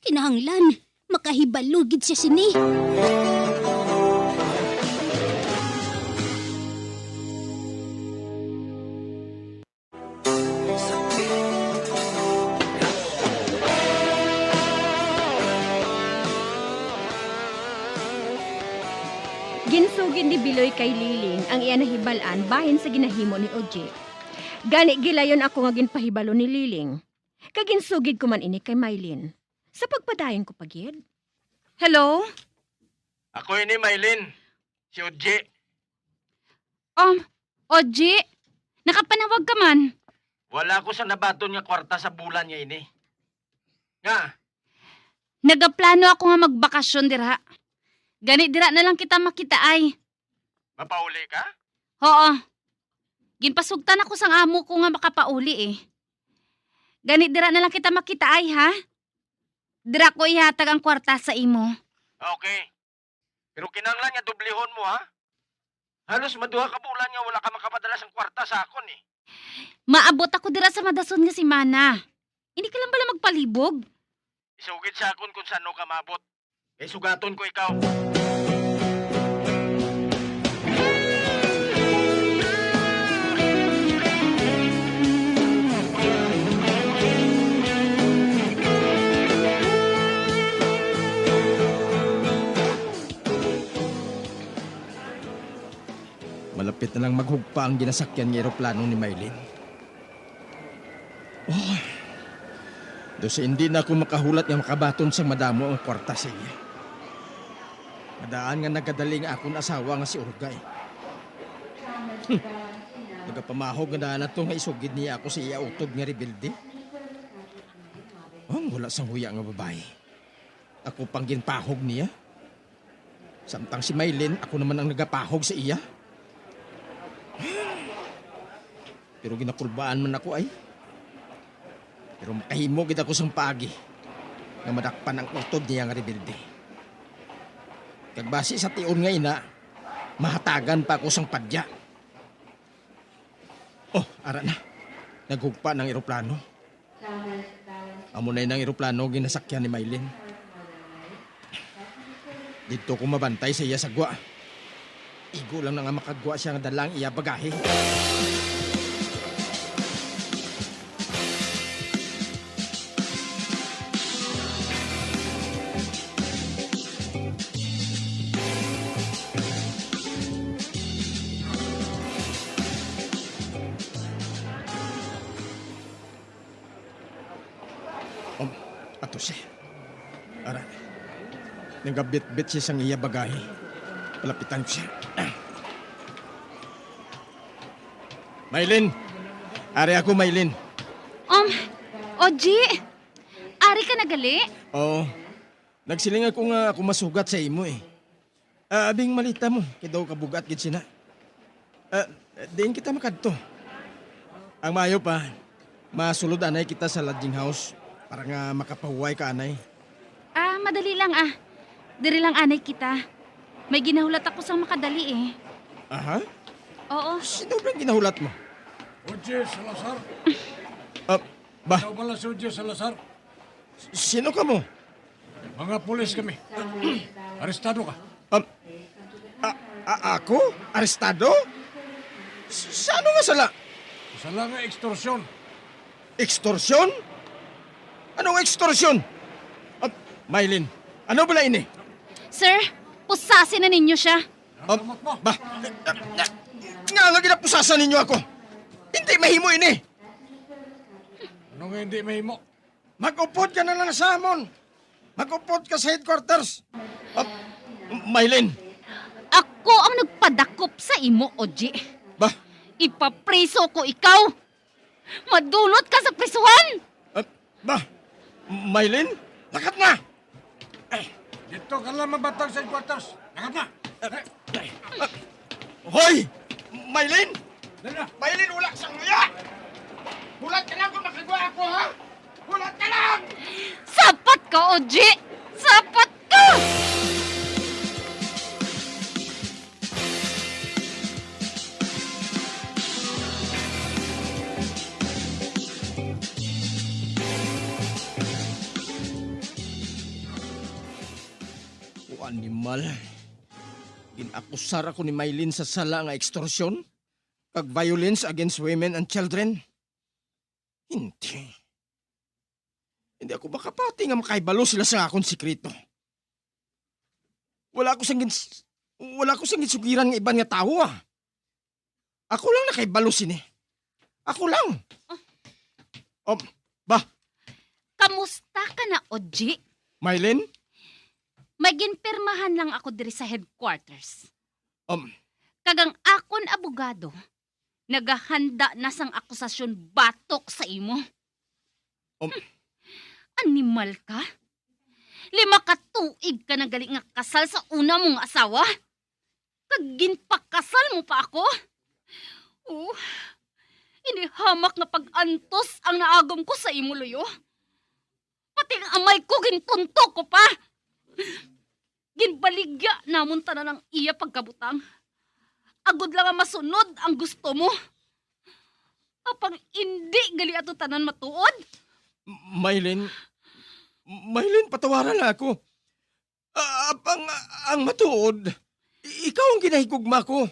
Kinahanglan. Makahibalugid siya sini. Ginsugid ni Biloy kay Liling ang iya nahibalan bahin sa ginahimo ni Oji. Gani gilayon ako nga ginpahibalo ni Liling. Kaginsugid ko man ini kay Maylin. Sa pagpadayon ko pagid. Hello? Ako ini, Maylin. Si Oji. Oji, nakapanawag ka man. Wala ko sa nabaton nga kwarta sa bulan niya ini. Nga, Nagaplano ako nga magbakasyon dira. Gani dira na lang kita makita ay. mapauli ka? Oo. Ginpasugtan ako sang amo ko nga makapauli eh. Gani dira na lang kita makita ay ha? Dira ko ihatag ang kwarta sa imo. Okay. Pero kinanglan nga dublihon mo ha? Halos maduha ka bulan nga wala ka makapadala sang kwarta sa akon eh. Maabot ako dira sa madason nga si Mana. Hindi ka lang bala magpalibog? Isugid sa akon kung saan ka mabot. Eh sugaton ko ikaw. Malapit na lang maghugpa ang ginasakyan ng eroplano ni Maylin. Oh, doon hindi na ako makahulat nga makabaton sa madamo ang kwarta sa iya. Madaan nga nagadaling akong asawa nga si Urgay. Nagapamahog nga daan na ito nga isugid niya ako sa iya utod nga rebelde. Wala sang huya nga babae. Ako pang ginpahog niya. Samtang si Maylin, ako naman ang nagapahog sa iya. Pero ginapulbaan man ako ay. Pero makahimo gid ako sang paagi nga madakpan ang utod niya nga rebelde. Kag base sa tion nga ina, mahatagan pa ako sang padya. Oh, ara na. Naghugpa ng eroplano. Amo na ng eroplano ginasakyan ni Maylin. Dito ko mabantay sa iya sagwa. Igo lang na nga makagwa siya nga dalang iya bagahe. Ato siya. Ara. Nagabit-bit siya sang iya bagahe. Palapitan ko siya. Maylin! Ari ako, Maylin. Oji! Ari ka nagali? Oo. Nagsiling ako nga ako masugat sa imo eh. Abing malita mo, kaya daw kabugat gid sina. Diin kita makadto. Ang mayo pa, masulod anay kita sa lodging house para nga makapahuway ka anay. Madali lang Diri lang anay kita. May ginahulat ako sa makadali eh. Aha? Oo. Sino ba ginahulat mo? Oje Salazar. Ba? Ikaw pala si Oje Salazar. Sino ka mo? Mga pulis kami. Arestado ka. Ako? Arestado? Saan nga sala? Sala nga extorsyon. Extorsyon? Anong extorsyon? Maylin, ano bala ini? Sir, pusasin na ninyo siya. Nga lagi na pusasan ninyo ako. Hindi mahimo ini. Ano nga hindi mahimo? Mag-upod ka na lang sa amon. Mag-upod ka sa headquarters. Maylin. Ako ang nagpadakop sa imo, Oji. Ba? Ipapriso ko ikaw. Madulot ka sa prisuhan. Maylin, lakat na. Dito ka lang mabatang sa headquarters. Lakat na. Hoy! Maylin! Maylin, wala sang nguya! Hulat ka lang kung makagawa ako, ha? Hulat ka lang! ka, Oji! Sapat ka! O animal. Ginakusar ako ni Maylin sa sala nga extortion kag violence against women and children. Hindi. Hindi ako makapati nga makaibalo sila sa akong sikreto. Wala ko sang gisugiran nga iban nga tao ah. Ako lang nakaibalo sini. Ako lang. Kamusta ka na, Oji? Maylin? May ginpirmahan lang ako diri sa headquarters. Um, Kagang akon abogado, nagahanda na sang akusasyon batok sa imo. Animal ka? 5 ka tuig ka na gali nga kasal sa una mong asawa? Kag ginpakasal mo pa ako? Oh, inihamak nga pag-antos ang naagom ko sa imo, Luyo. Pati ang amay ko gintuntok ko pa. Ginbaligya namon tanan ng iya pagkabutang. Agod lang nga masunod ang gusto mo. Apang hindi gali ato tanan matuod. Maylin, patawaran na ako. Ang matuod, ikaw ang ginahigugma ko.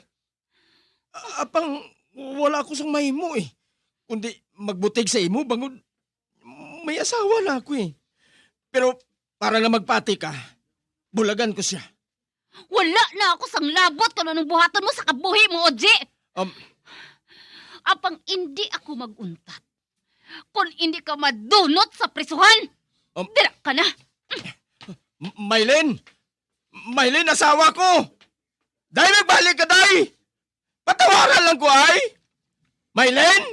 Apang wala ako sang mahimo eh. Kundi magbutig sa imo, bangod may asawa na ako eh. Pero para na magpati ka, bulagan ko siya. Wala na ako sang labot kung anong buhaton mo sa kabuhi mo, Oji. Apang hindi ako maguntat. Kung hindi ka madunot sa prisuhan, dira ka na. Maylin! Maylin, asawa ko! Dahil nagbalik ka, day! Patawaran lang ko, ay! Maylin!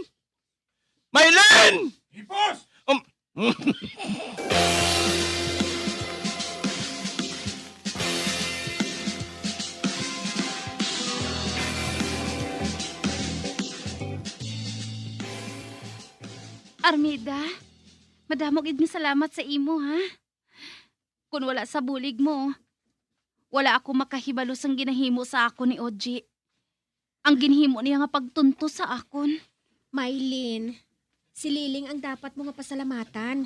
Maylin! Hipos! Armida, madamo gid mi salamat sa imo, ha? Kung wala sa bulig mo, wala ako makahibalo sang ginahimo sa akon ni Oji. Ang ginhimo niya nga pagtunto sa akon. Maylin, si Liling ang dapat mo nga pasalamatan.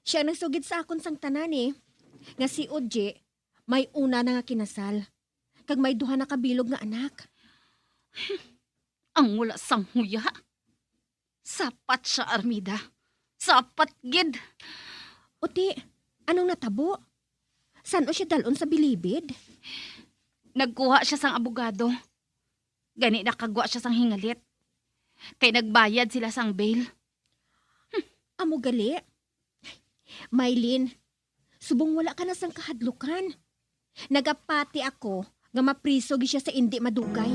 Siya ang nagsugid sa akon sang tanan eh. Nga si Oji, may una na nga kinasal. Kag may duha na kabilog nga anak. Ang wala sang huya. Sapat siya, Armida. Sapat, gid. Uti, anong natabo? Saan o siya dalon sa bilibid? Nagkuha siya sang abogado. Gani nakagwa siya sang hingalit. Kay nagbayad sila sang bail. Amo gali. Maylin, subong wala ka na sang kahadlukan. Nagapati ako nga mapriso gi siya sa indi madugay.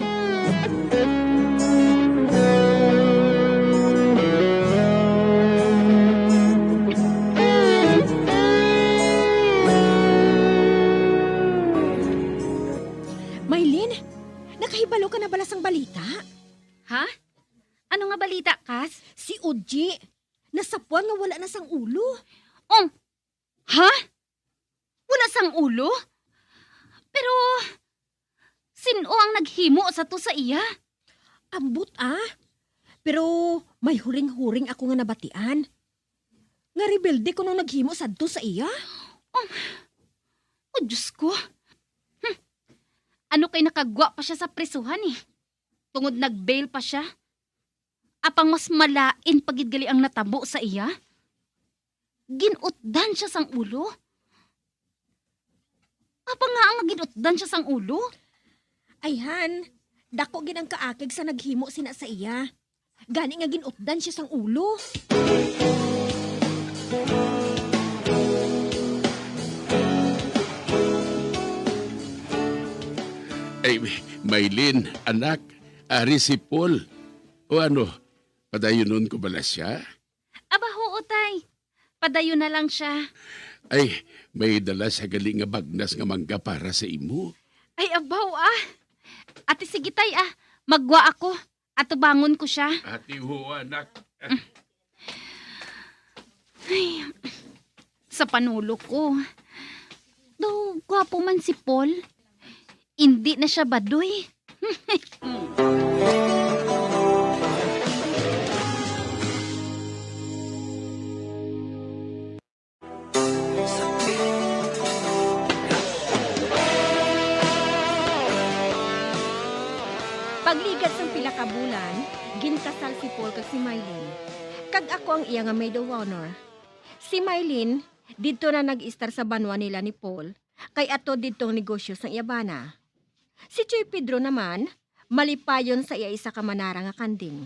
Maylin, nakahibalo ka na bala sang balita? Ha? Ano nga balita, Kas? Si Oji, nasapuan nga wala na sang ulo. Ha? Wala sang ulo? Pero, sino ang naghimo sa to sa iya? Ambot Pero may huring-huring ako nga nabatian. Nga rebelde ko nung naghimo sa to sa iya. Oh, Diyos ko. Ano kay nakagwa pa siya sa prisuhan eh? Tungod nag-bail pa siya? Apang mas malain pagidgali ang natabo sa iya? Ginutdan siya sang ulo? Apang nga ang ginutdan siya sang ulo? Ayhan, dako gid ang kaakig sa naghimo sina sa iya. Gani nga ginutdan siya sang ulo. Ay, Maylin, anak, ari si Paul. O ano, padayonon ko bala siya? Aba, hoo, tay. Padayon na lang siya. Ay, may dala sa galing nga bagnas nga mangga para sa imo. Ay, abaw Ate, sige tay magwa ako. At bangon ko siya. Ati ho, anak. Ay, sa panulo ko. Daw, gwapo man si Paul. Hindi na siya baduy. Pagligat sang pila ka bulan, ginkasal si Paul kag si Mylene. Kag ako ang iya nga maid of honor. Si Mylene, dito na nag-istar sa banwa nila ni Paul, kay ato ditong negosyo sang iyabana. Si Choy Pedro naman, malipayon sa iya isa ka manara nga kanding.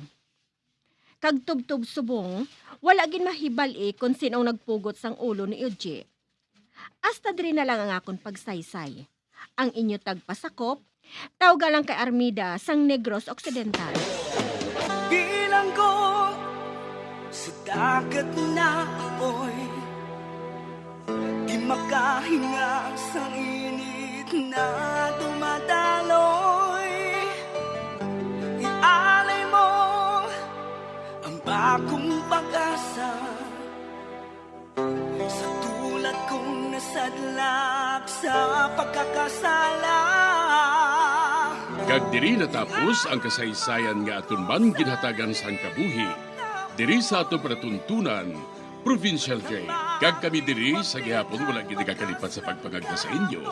Kag tubtub subong, wala gin mahibal kung sinong nagpugot sang ulo ni Eugene. Hasta diri na lang ang akon pagsaysay. Ang inyo tagpasakop, tawga lang kay Armida sang Negros Occidental. Bilang ko sa dagat na apoy, di makahinga sa init na dumadaloy. Ialay mo ang bagong pag-asa sa tulad kong nasadlak sa pagkakasala. Kag diri natapos ang kasaysayan nga aton man ginhatagan sang kabuhi. Diri sa ato panatuntunan, Provincial J. Kag kami diri sa gihapon wala gid kakalipat sa pagpangagda sa inyo.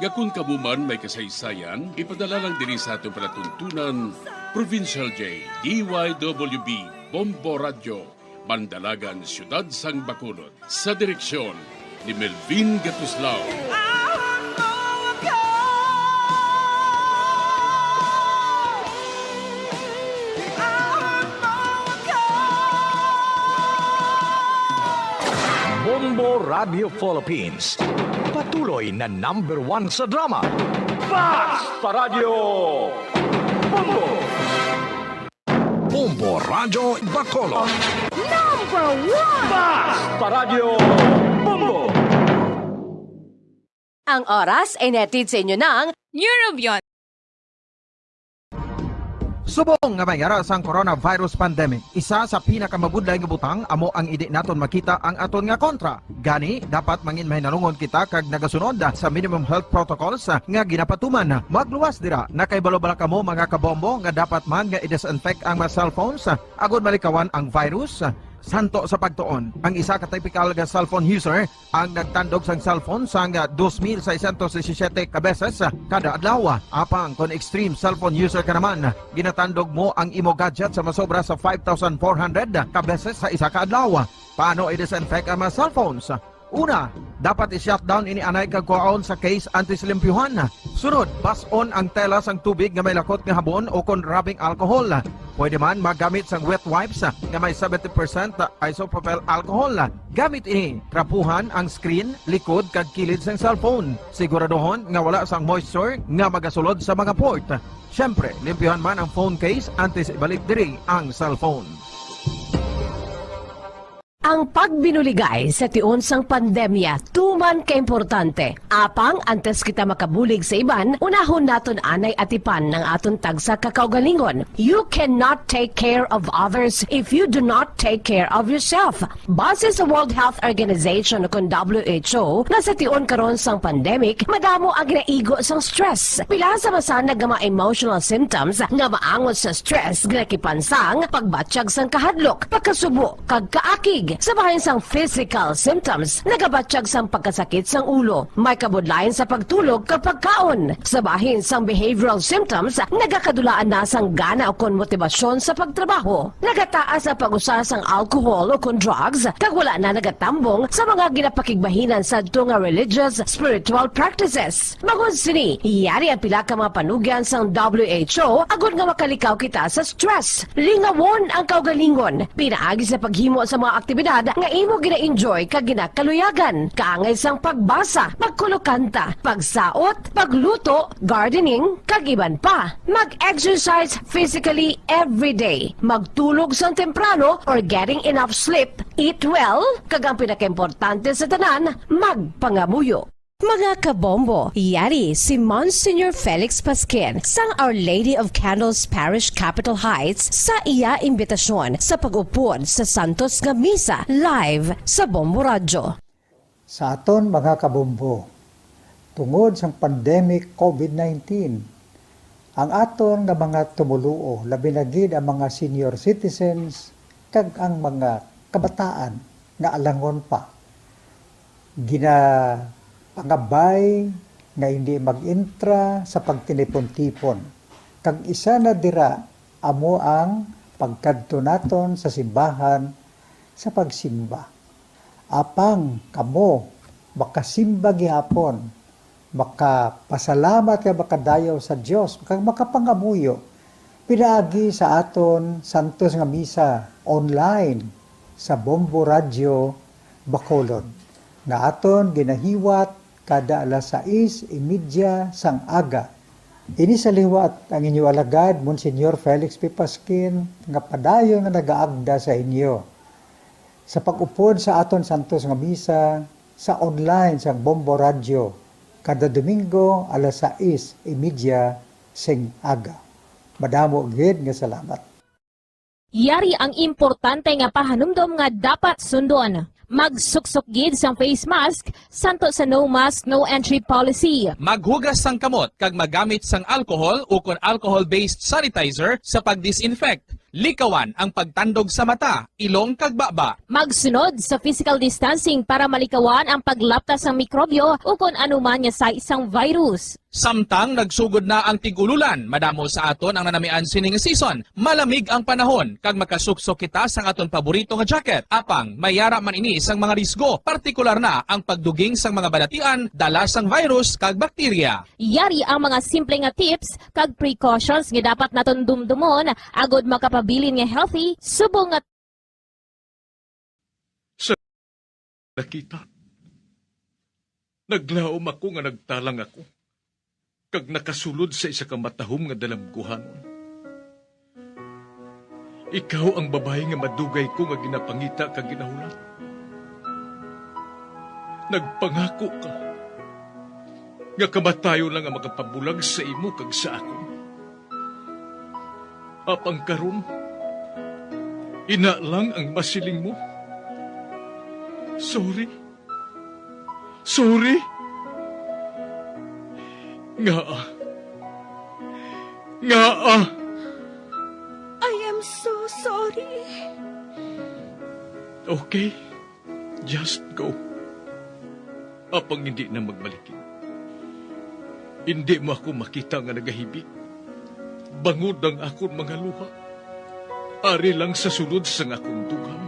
Nga kung kamo man may kasaysayan, ipadala lang diri sa ato panatuntunan, Provincial J. DYWB Bombo Radio, Bandalagan, Siyudad sang Bacolod. Sa direksyon ni Melvin Gatuslao. Bombo Radio Philippines. Patuloy na #1 sa drama. Basta Radio Bombo! Bombo Radio Bacolod. #1 Basta Radio Bombo! Ang oras ay netid sa inyo ng Neurobion. Subong nga mayara sang coronavirus pandemic. Isa sa pinakamabudlay nga butang amo ang idi naton makita ang aton nga kontra. Gani dapat mangin mahinalungon kita kag nagasunod sa minimum health protocols nga ginapatuman. Magluwas dira na kay balo-bala kamo mga kabombo nga dapat man nga i-disinfect ang mga cellphones agud malikawan ang virus. Santo sa pagtuon, ang isa ka typical nga cellphone user ang nagtandog sang cellphone sang 2,617 ka beses kada adlaw. Apang kon extreme cellphone user ka naman, ginatandog mo ang imo gadget sa masobra sa 5,400 ka beses sa isa ka adlaw. Paano i-disinfect ang mga cellphones? Una, dapat i-shutdown ini anay kag kuhaon sa case anti-slimpyuhan. Sunod, pass-on ang tela sang tubig nga may lakot nga habon o kon rubbing alcohol. Pwede man magamit sang wet wipes nga may 70% isopropyl alcohol. Gamit ini, trapuhan ang screen, likod kag kilid sang cellphone. Siguraduhon nga wala sang moisture nga magasulod sa mga port. Syempre, limpyuhan man ang phone case antes ibalik diri ang cellphone. Ang pagbinuligay sa tiun sang pandemya, tuman ka importante. Apang antes kita makabulig sa iban, unahon naton anay atipan ng aton tagsa kakaugalingon. You cannot take care of others if you do not take care of yourself. Base sa World Health Organization kung WHO, na sa tiun karon sang pandemic, madamo ang ginaigo sang stress. Pila sa masanag nga mga emotional symptoms nga maangon sa stress, ginakipansang pagbatsyag sang kahadlok, pagkasubo, kag kaakig. Sa bahin sang physical symptoms, nagabatsyag sang pagkasakit sang ulo, may kabudlayan sa pagtulog kapag kaon. Sa bahin sang behavioral symptoms, nagakadulaan na sang gana o kon motibasyon sa pagtrabaho. Nagataas sa pag-usa sang alcohol o kon drugs, kag wala na nagatambong sa mga ginapakigbahinan sa nga religious, spiritual practices. Magun sini, iyari ang pila ka mga panugyan sang WHO agud nga makalikaw kita sa stress. Lingawon ang kaugalingon, pinaagi sa paghimo sa mga aktibidad nga imo gina-enjoy kag ginakaluyagan. Kaangay sang pagbasa, pagkulokanta, pagsaot, pagluto, gardening, kag iban pa. Mag-exercise physically every day. Magtulog sang temprano or getting enough sleep. Eat well, kag ang pinakaimportante sa tanan, magpangamuyo. Mga kabombo, yari si Monsignor Felix Pasquin sang Our Lady of Candles Parish Capitol Heights sa iya imbitasyon sa pag-upod sa Santos nga Misa live sa Bombo Radyo. Sa aton mga kabombo, tungod sa pandemic COVID-19, ang aton nga mga tumuluo, labi na gid ang mga senior citizens kag ang mga kabataan nga alangon pa. Pangabay nga hindi mag-intra sa pagtinipon-tipon. Kag isa na dira amo ang pagkadto naton sa simbahan sa pagsimba. Apang kamo makasimba gihapon, makapasalamat ka makadayaw sa Dios, makapangamuyo pinaagi sa aton santos nga misa online sa Bombo Radio Bacolod nga aton ginahiwat kada alas 6:30 sang aga. Ini sa liwat ang inyo alagad Monsignor Felix P. Pasquin nga padayon nga nagaagda sa inyo sa pag-upod sa aton santos nga misa sa online sa Bombo Radio kada Domingo alas 6:30 sing aga. Madamo gid nga salamat. Yari ang importante nga pahanumdom nga dapat sundon. Magsuksok gid sang face mask santo sa no mask no entry policy. Maghugas sang kamot kag magamit sang alcohol o kon alcohol-based sanitizer sa pag-disinfect. Likawan ang pagtandog sa mata, ilong kag baba. Magsunod sa physical distancing para malikawan ang paglaptas ng mikrobyo o kung anuman niya sa isang virus. Samtang nagsugod na ang tigululan, madamo sa aton ang nanamian sining season. Malamig ang panahon kag makasuksok kita sang aton paborito nga jacket. Apang mayara man ini sang mga risgo, partikular na ang pagduging sang mga balatian, dala sang virus kag bakterya. Yari ang mga simple nga tips kag precautions nga dapat naton dumdumon agod makapabilin nga healthy subong nga nakita. Naglaom ako nga nagtalang ako. Kag nakasulod sa isa ka matahom nga dalamguhanon. Ikaw ang babae nga madugay ko nga ginapangita kag ginahulat. Nagpangako ka nga kamatayo lang ang makapabulag sa imo kag sa ako. Apang karon, ina lang ang masiling mo. Sorry. Nga. I am so sorry. Okay, just go. Apang hindi na magbalikin. Hindi mo ako makita nga nagahibig. Bangod ang akong mga luha. Ari lang sa sulod sang akong dugham.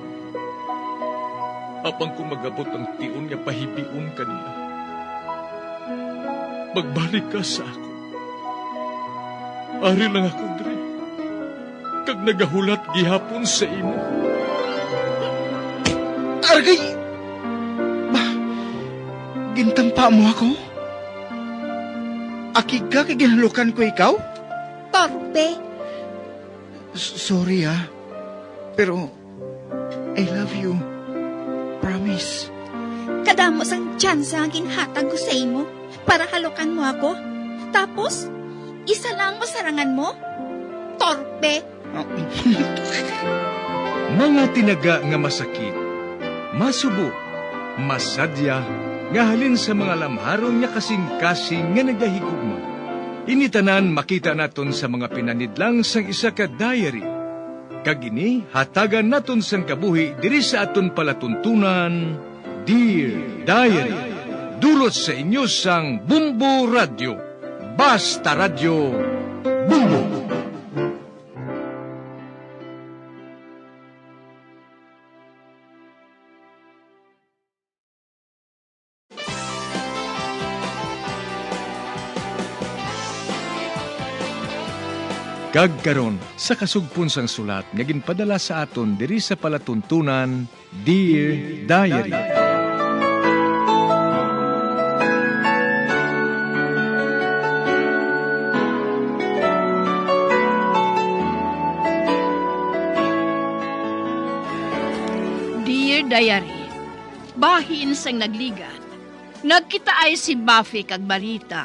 Apang kung magabot ang tiun nga pahibiun kanina. Magbalik ka sa ako. Ari lang ako, Dre. Kag nagahulat gihapon sa imo. Argay! Gintampa mo ako? Akig ka kay ginalukan ko ikaw? Torpe. Sorry pero I love you. Promise. Kadamo sang tsansa ang ginhatag ko sa imo para halukan mo ako. Tapos, isa lang masarangan mo? Torpe. Mga tinaga nga masakit, masubo, masadya, nga halin sa mga lamharon nga kasing-kasing nga nagahigugma. Initanan makita naton sa mga pinanidlang sang isa ka diary. Kagini, hatagan naton sang kabuhi diri sa aton palatuntunan, Dear Diary. Dulot sa inyo sang Bombo Radio. Basta Radio Bombo. Kag karon sa kasugpon sang sulat nga ginpadala sa aton diri sa palatuntunan, Dear Diary. Dear Diary, bahin sang nagligat. Nagkita ay si Buffy kag balita,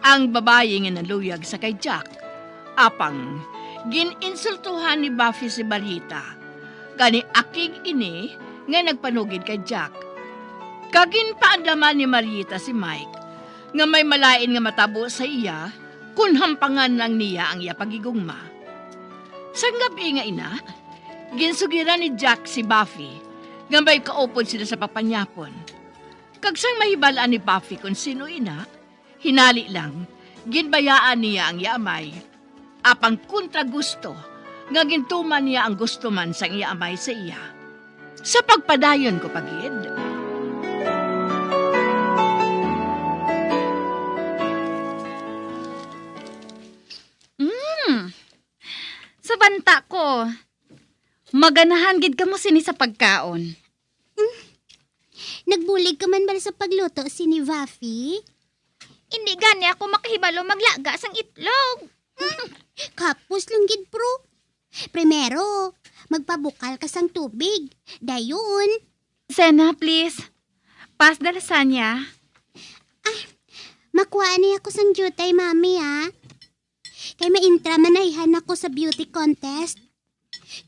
ang babae nga naluyag sa kay Jack. Apang, gininsultuhan ni Buffy si balita. Gani akig ini nga nagpanugid kay Jack. Kagin paandaman ni Marita si Mike nga may malain nga matabo sa iya kun hampangan lang niya ang iya pagigugma. Sa gabi nga ina, ginsugiran ni Jack si Buffy nga may kaupod sila sa papanyapon. Kagsang mahibalaan ni Buffy kung sino ina, hinali lang, ginbayaan niya ang yaamay. Apang kontra gusto, nga gintuman niya ang gusto man sang yaamay sa iya. Sa pagpadayon ko pagid. Sa banta ko, maganahan gid ka mo sini sa pagkaon. Nagbulig ka man ba sa pagluto si ni Buffy? Hindi gani ako makahibalo maglaga sang itlog. Kapos lang gid bro. Primero, magpabukal ka sang tubig. Dayon. Sena, please. Pass the lasagna. Makuha niya ako sang jutay, mami, ha? Kay maintra manayhan ako sa beauty contest.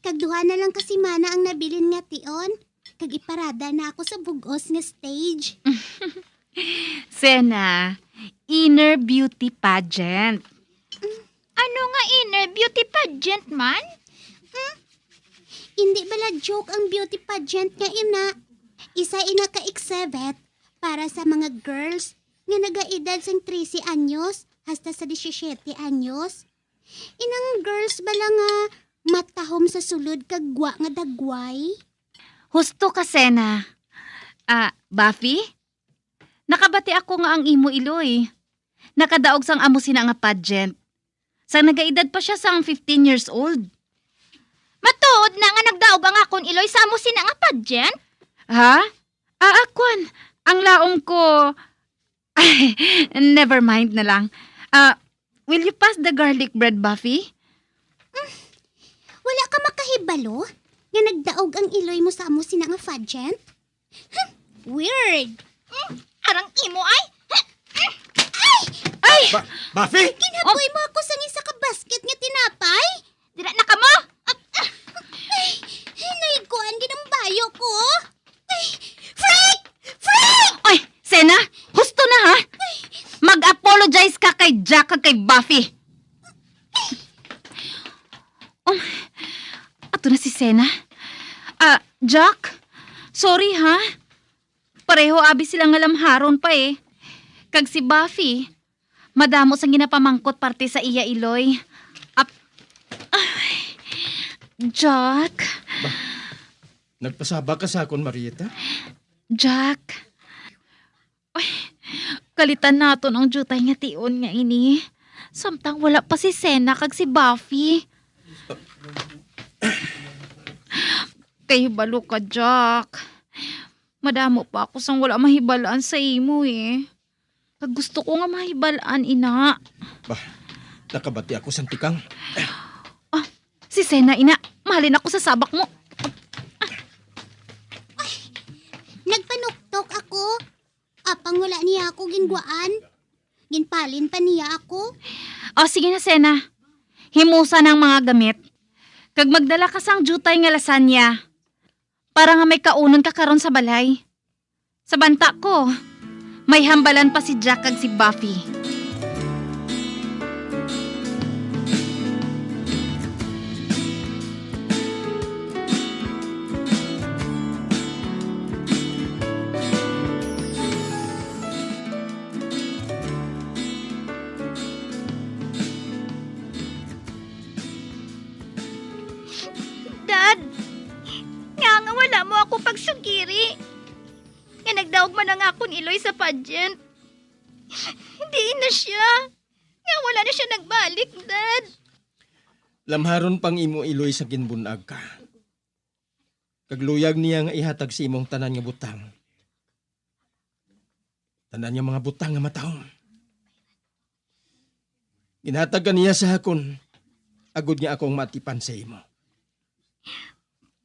Kagduha na lang kasi mana ang nabilin nga tion. Kag iparada na ako sa bugos nga stage. Sena, inner beauty pageant. Ano nga inner beauty pageant man? Hindi bala joke ang beauty pageant nga ina. Isa ina ka exhibit para sa mga girls nga nagaedad sang 13 anyos hasta sa 17 anyos. Inang girls bala nga matahom sa sulod kag gwa nga dagway. Husto ka, Sena. Buffy? Nakabati ako nga ang imo iloy. Nakadaog sang amo sina nga pageant. Sang nagaedad pa siya sang 15 years old. Matuod na nga nagdaog ang akon iloy sa amo sina nga pageant? Ha? Akwan. Ang laom ko... Ay, never mind na lang. Will you pass the garlic bread, Buffy? Wala ka makahibalo nga nagdaog ang iloy mo sa amo sina nga pageant? Weird. Arang imo ay? Ay! Buffy? Kinapoy mo ako sa isa ka basket nga tinapay? Dira na ka mo? Naiguan ginang bayo ko. Freak! Freak! Ay, Sena, husto na ha? Mag-apologize ka kay Jack at kay Buffy. Ato na si Sena. Jack, sorry ha. Pareho abi silang ngalamharon pa eh. Kag si Buffy, madamo sang ginapamangkot parte sa iya iloy. Jack. Nagpasaba ka sa akon, Marieta? Jack. Ay, kalitan nato ng jutay nga tion nga ini. Samtang wala pa si Sena kag si Buffy. Kayo balo ka, Jack. Madamo pa ako sang wala mahibalaan sa imo eh. Kag gusto ko nga mahibalaan, ina. Nakabati ako sa tikang. Si Sena, ina. Mahalin ako sa sabak mo. Nagpanuktok ako. Apang wala niya ako gingwaan. Ginpalin pa niya ako. Sige na, Sena. Himusa ng mga gamit. Kag magdala ka sang jutay nga lasagna. Para nga may kaunon ka karon sa balay. Sa banta ko, may hambalan pa si Jack kag si Buffy. Dad, nga wala mo ako pagsugiri. Nga nagdaog man ang akon iloy sa pageant. Hindi na siya. Nga wala na siya nagbalik, Dad. Lamharon pang imo iloy sa ginbunag ka. Kagluyag niya nga ihatag sa imong tanan nga butang. Tanan niya mga butang nga matahom. Ginhatag ka niya sa hakon. Agod niya akong matipan sa imo.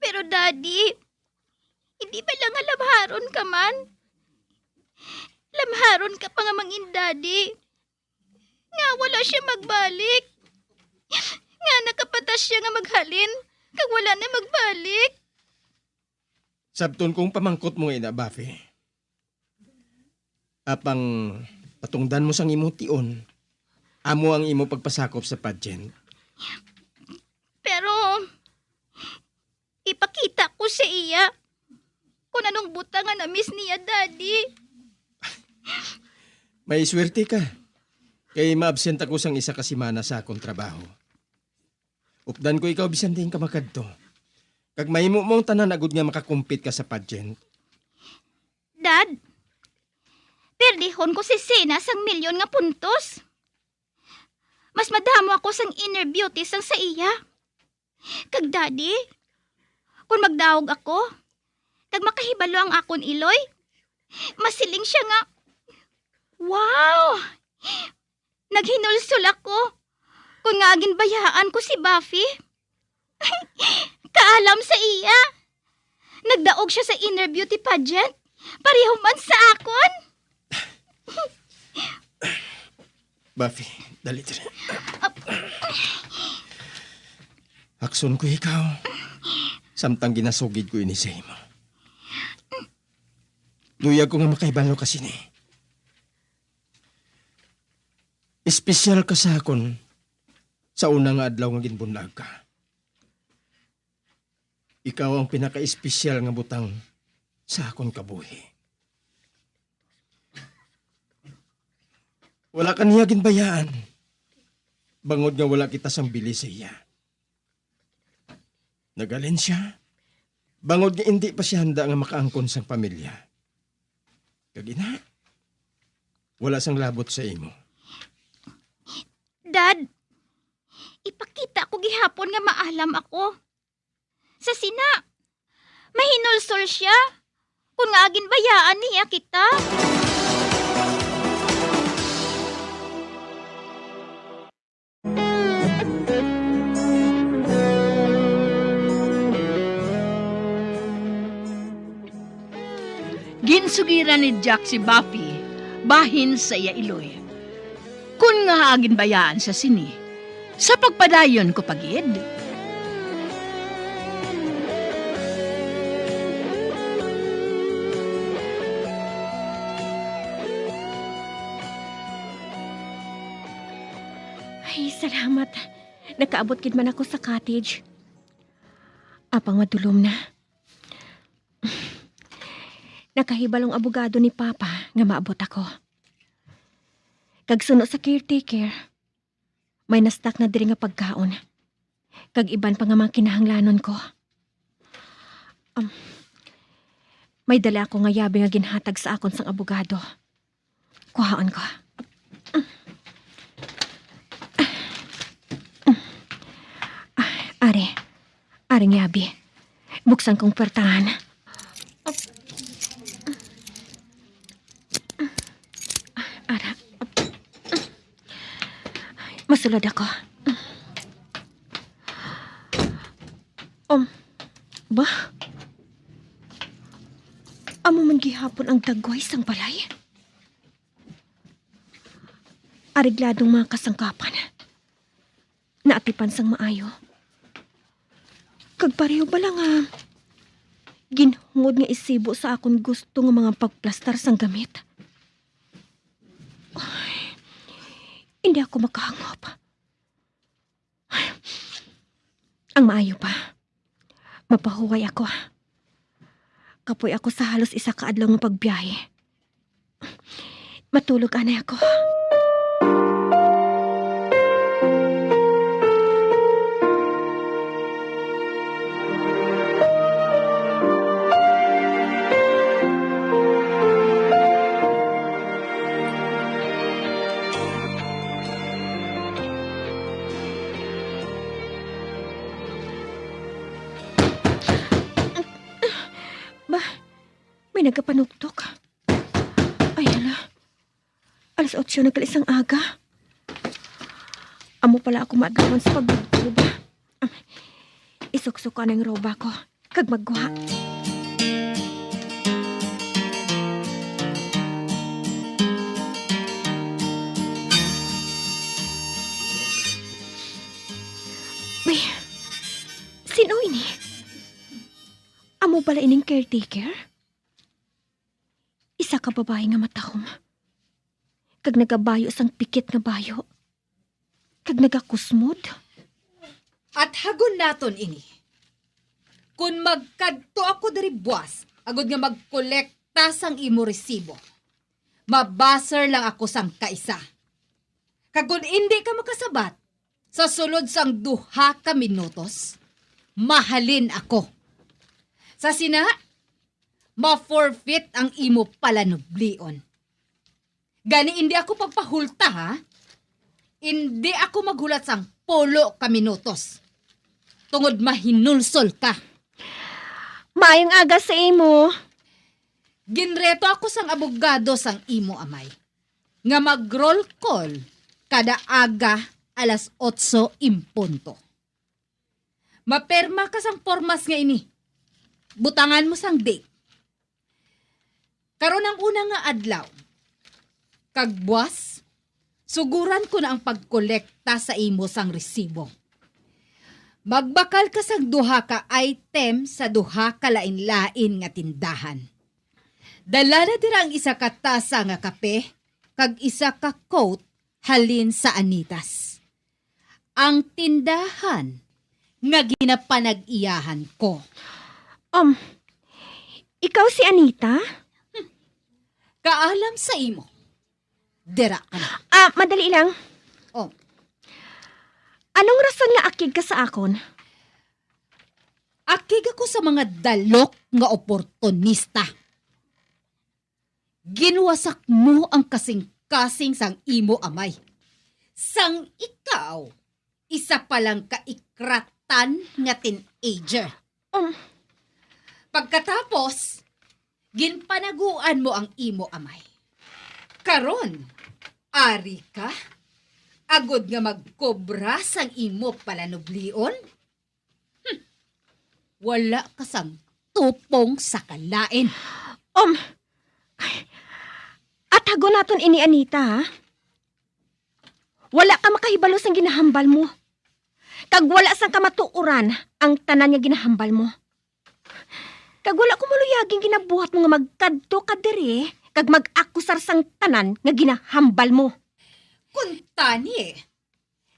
Pero Daddy, hindi ba lang lamharon ka man? Lamharon ka pa nga mangin, Daddy. Nga wala siya magbalik. Nga nakapatas siya nga maghalin, kag wala na magbalik. Sabton kong pamangkot mo ina, Buffy. Apang patungdan mo sang imong tion. Amo ang imo pagpasakop sa pageant. Pero, ipakita ko sa iya kung anong butang nga na-miss niya, Daddy. May swerte ka. Kay maabsent ako sang isa ka semana sa akong trabaho. Updan ko ikaw bisan din ka makadto. Kag mahimo mong tanan agud nga makakumpit ka sa pageant. Dad, perdihon ko si Sena sang milyon nga puntos. Mas madamo ako sang inner beauty sang sa iya. Kag Daddy, kung magdawog ako, kag makahibalo ang akon iloy, masiling siya nga. Wow! Naghinulsul ako kung nga agin bayaan ko si Buffy. Kaalam sa iya. Nagdaog siya sa inner beauty pageant. Pareho man sa akon. Buffy, dali tira. Akson ko ikaw. Samtang ginasugid ko ini sa imo. Luyag ko nga makaibalo kasi ni. Espesyal ka sa akon sa unang adlaw nga ginbunlag ka. Ikaw ang pinaka-espesyal nga butang sa akon kabuhi. Wala ka niya ginbayaan. Bangod nga wala kita sang bili sa iya. Nagalin siya. Bangod nga hindi pa siya handa nga makaangkon sang pamilya. Kagina, wala sang labot sa imo. Dad, ipakita ko gihapon nga maalam ako. Sa sina, mahinulsol siya kung nga agin bayaan niya kita. Ginsugiran ni Jack si Buffy, bahin sa iya iloy. Kung nga agin bayaan sa sini, sa pagpadayon ko pagid. Ay, salamat. Nakaabot kid man ako sa cottage. Apang madulom na. Nakahibalong abogado ni Papa nga maabot ako. Kag suno sa caretaker, may nastak na diri nga pagkaon. Kag iban pa nga mga kinahanglanon ko. May dala ako nga yabi nga ginhatag sa akon sang abogado. Kuhaon ko. Aring yabi. Buksan kong pertahan. Ara. Masulod ako. Ba? Amo man gihapon ang dagway sang balay? Arigladong mga kasangkapan. Naatipan sang maayo. Kag pareho ba lang ginhungod nga isibo sa akong gusto nga mga pagplastar sang gamit. Ay, hindi ako makahangop. Ang maayo pa, mapahuway ako. Kapoy ako sa halos isa ka adlaw nga pagbiyahe. Matulog anay ako. May nagapanuktok. Ay, hala. Alas 8 na kalisang aga. Amo pala ako maadlawan sa pagbubba. Isuksok ka ng roba ko. Kag magguha. May, sino ini? Amo pala ining caretaker? Isa ka babae nga matahom. Kag nagabayo sang pikit nga bayo. Kag nagakusmod. At hagon naton ini. Kung magkadto ako dari buwas, agod nga magkolekta sang imo resibo. Mabaser lang ako sang kaisa. Kag kung hindi ka makasabat, sa sulod sang 2 ka minutos, mahalin ako. Sa sina, ma-forfeit ang imo palanublion. Gani hindi ako pagpahulta ha. Hindi ako maghulat sang 10 ka minutos. Tungod mahinulsol ka. Maayong aga sa imo. Ginreto ako sang abogado sang imo amay. Nga mag-roll call kada aga 8:00 Maperma ka sang formas nga ini. Butangan mo sang date. Karon ang una nga adlaw. Kag buwas, suguran ko na ang pagkolekta sa imo sang resibo. Magbakal ka sang 2 ka item sa 2 ka lain-lain nga tindahan. Dala na dira ang 1 ka tasa nga kape, kag 1 ka coat halin sa anitas. Ang tindahan nga ginapanag-iyahan ko. Ikaw si Anita? Kaalam sa imo. Dira ka na. Madali lang. Oh. Anong rason nga akig ka sa akon? Akig ako sa mga dalok nga oportunista. Ginwasak mo ang kasing-kasing sang imo amay. Sang ikaw, isa palang kaikratan nga teenager. Pagkatapos, ginpanaguan mo ang imo amay. Karon, ari ka? Agod nga magkobra sang imo palanublion? Wala ka sang tupong sa kalain. At hago naton ini Anita ha? Wala ka makahibalo sang ginahambal mo. Kag wala sang kamatuuran ang tanan nga ginahambal mo. Kag wala ko maluyaging ginabuhat mo nga magkadto ka diri kag mag-akusar sang tanan nga ginahambal mo. Kuntani,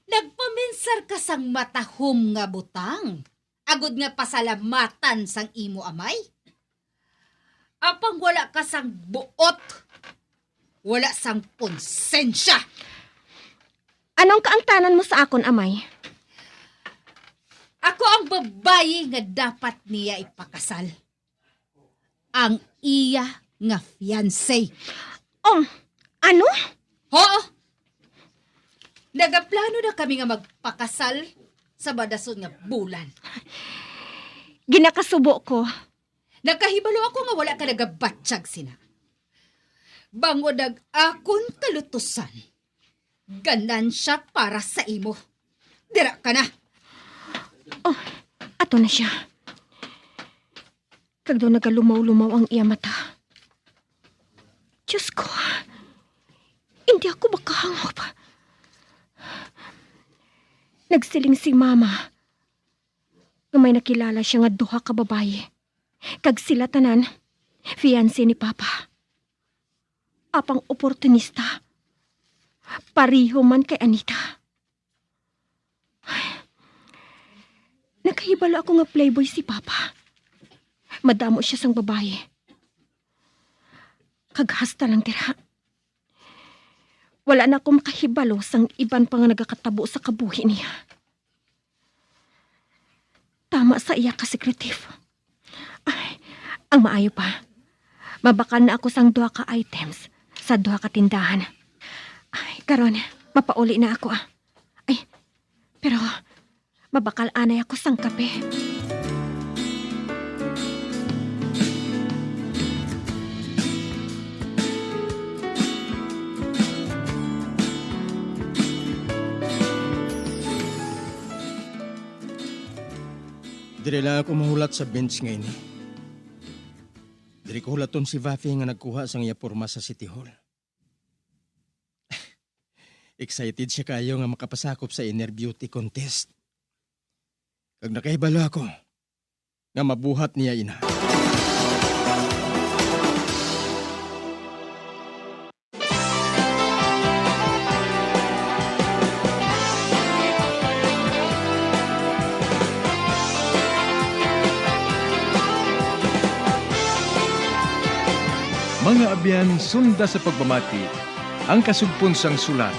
nagpaminsar ka sang matahom nga butang. Agod nga pasalamatan sang imo amay. Apang wala ka sang buot. Wala sang konsensya. Anong kaangtanan mo sa akon, amay? Ako ang babae nga dapat niya ipakasal. Ang iya nga fiancé. Ano? Oo. Nagaplano na kami nga magpakasal sa badason nga bulan. Ginakasubo ko. Nakahibalo ako nga wala ka nagabatsyag sina. Bangod ag akon kalutusan. Ganansya para sa imo. Dira ka na. Ato na siya. Kag doon nagalumaw-lumaw ang iya mata. Diyos ko, hindi ako makahangop. Nagsiling si mama nga may nakilala siya nga 2 ka babaye. Kag sila tanan, fiancé ni Papa. Apang oportunista. Pariho man kay Anita. Nakahibalo ako nga playboy si Papa. Madamo siya sang babae. Kaghasta lang dira. Wala na akong makahibalo sang iban pa nga nagakatabo sa kabuhi niya. Tama sa iya ka sekretif. Ay, ang maayo pa. Mabakal na ako sang 2 ka items sa 2 ka tindahan. Ay, karon, mapauli na ako Ay, pero mabakal anay ako sang kape. Dire lang ako mahulat sa bench ngayon. Dire ko hulaton si Vafi nga nagkuha sang iya porma sa City Hall. Excited siya kayo nga makapasakop sa Inner Beauty Contest. Kag nakahibalo ako nga mabuhat niya ina. Mga abyan, sunda sa pagmamati, ang kasugpon sang sulat,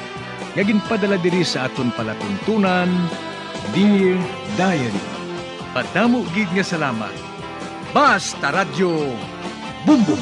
nga ginpadala diri sa aton palatuntunan, Dear Diary. Padamo gid nga salamat. Basta Radyo Bumbum!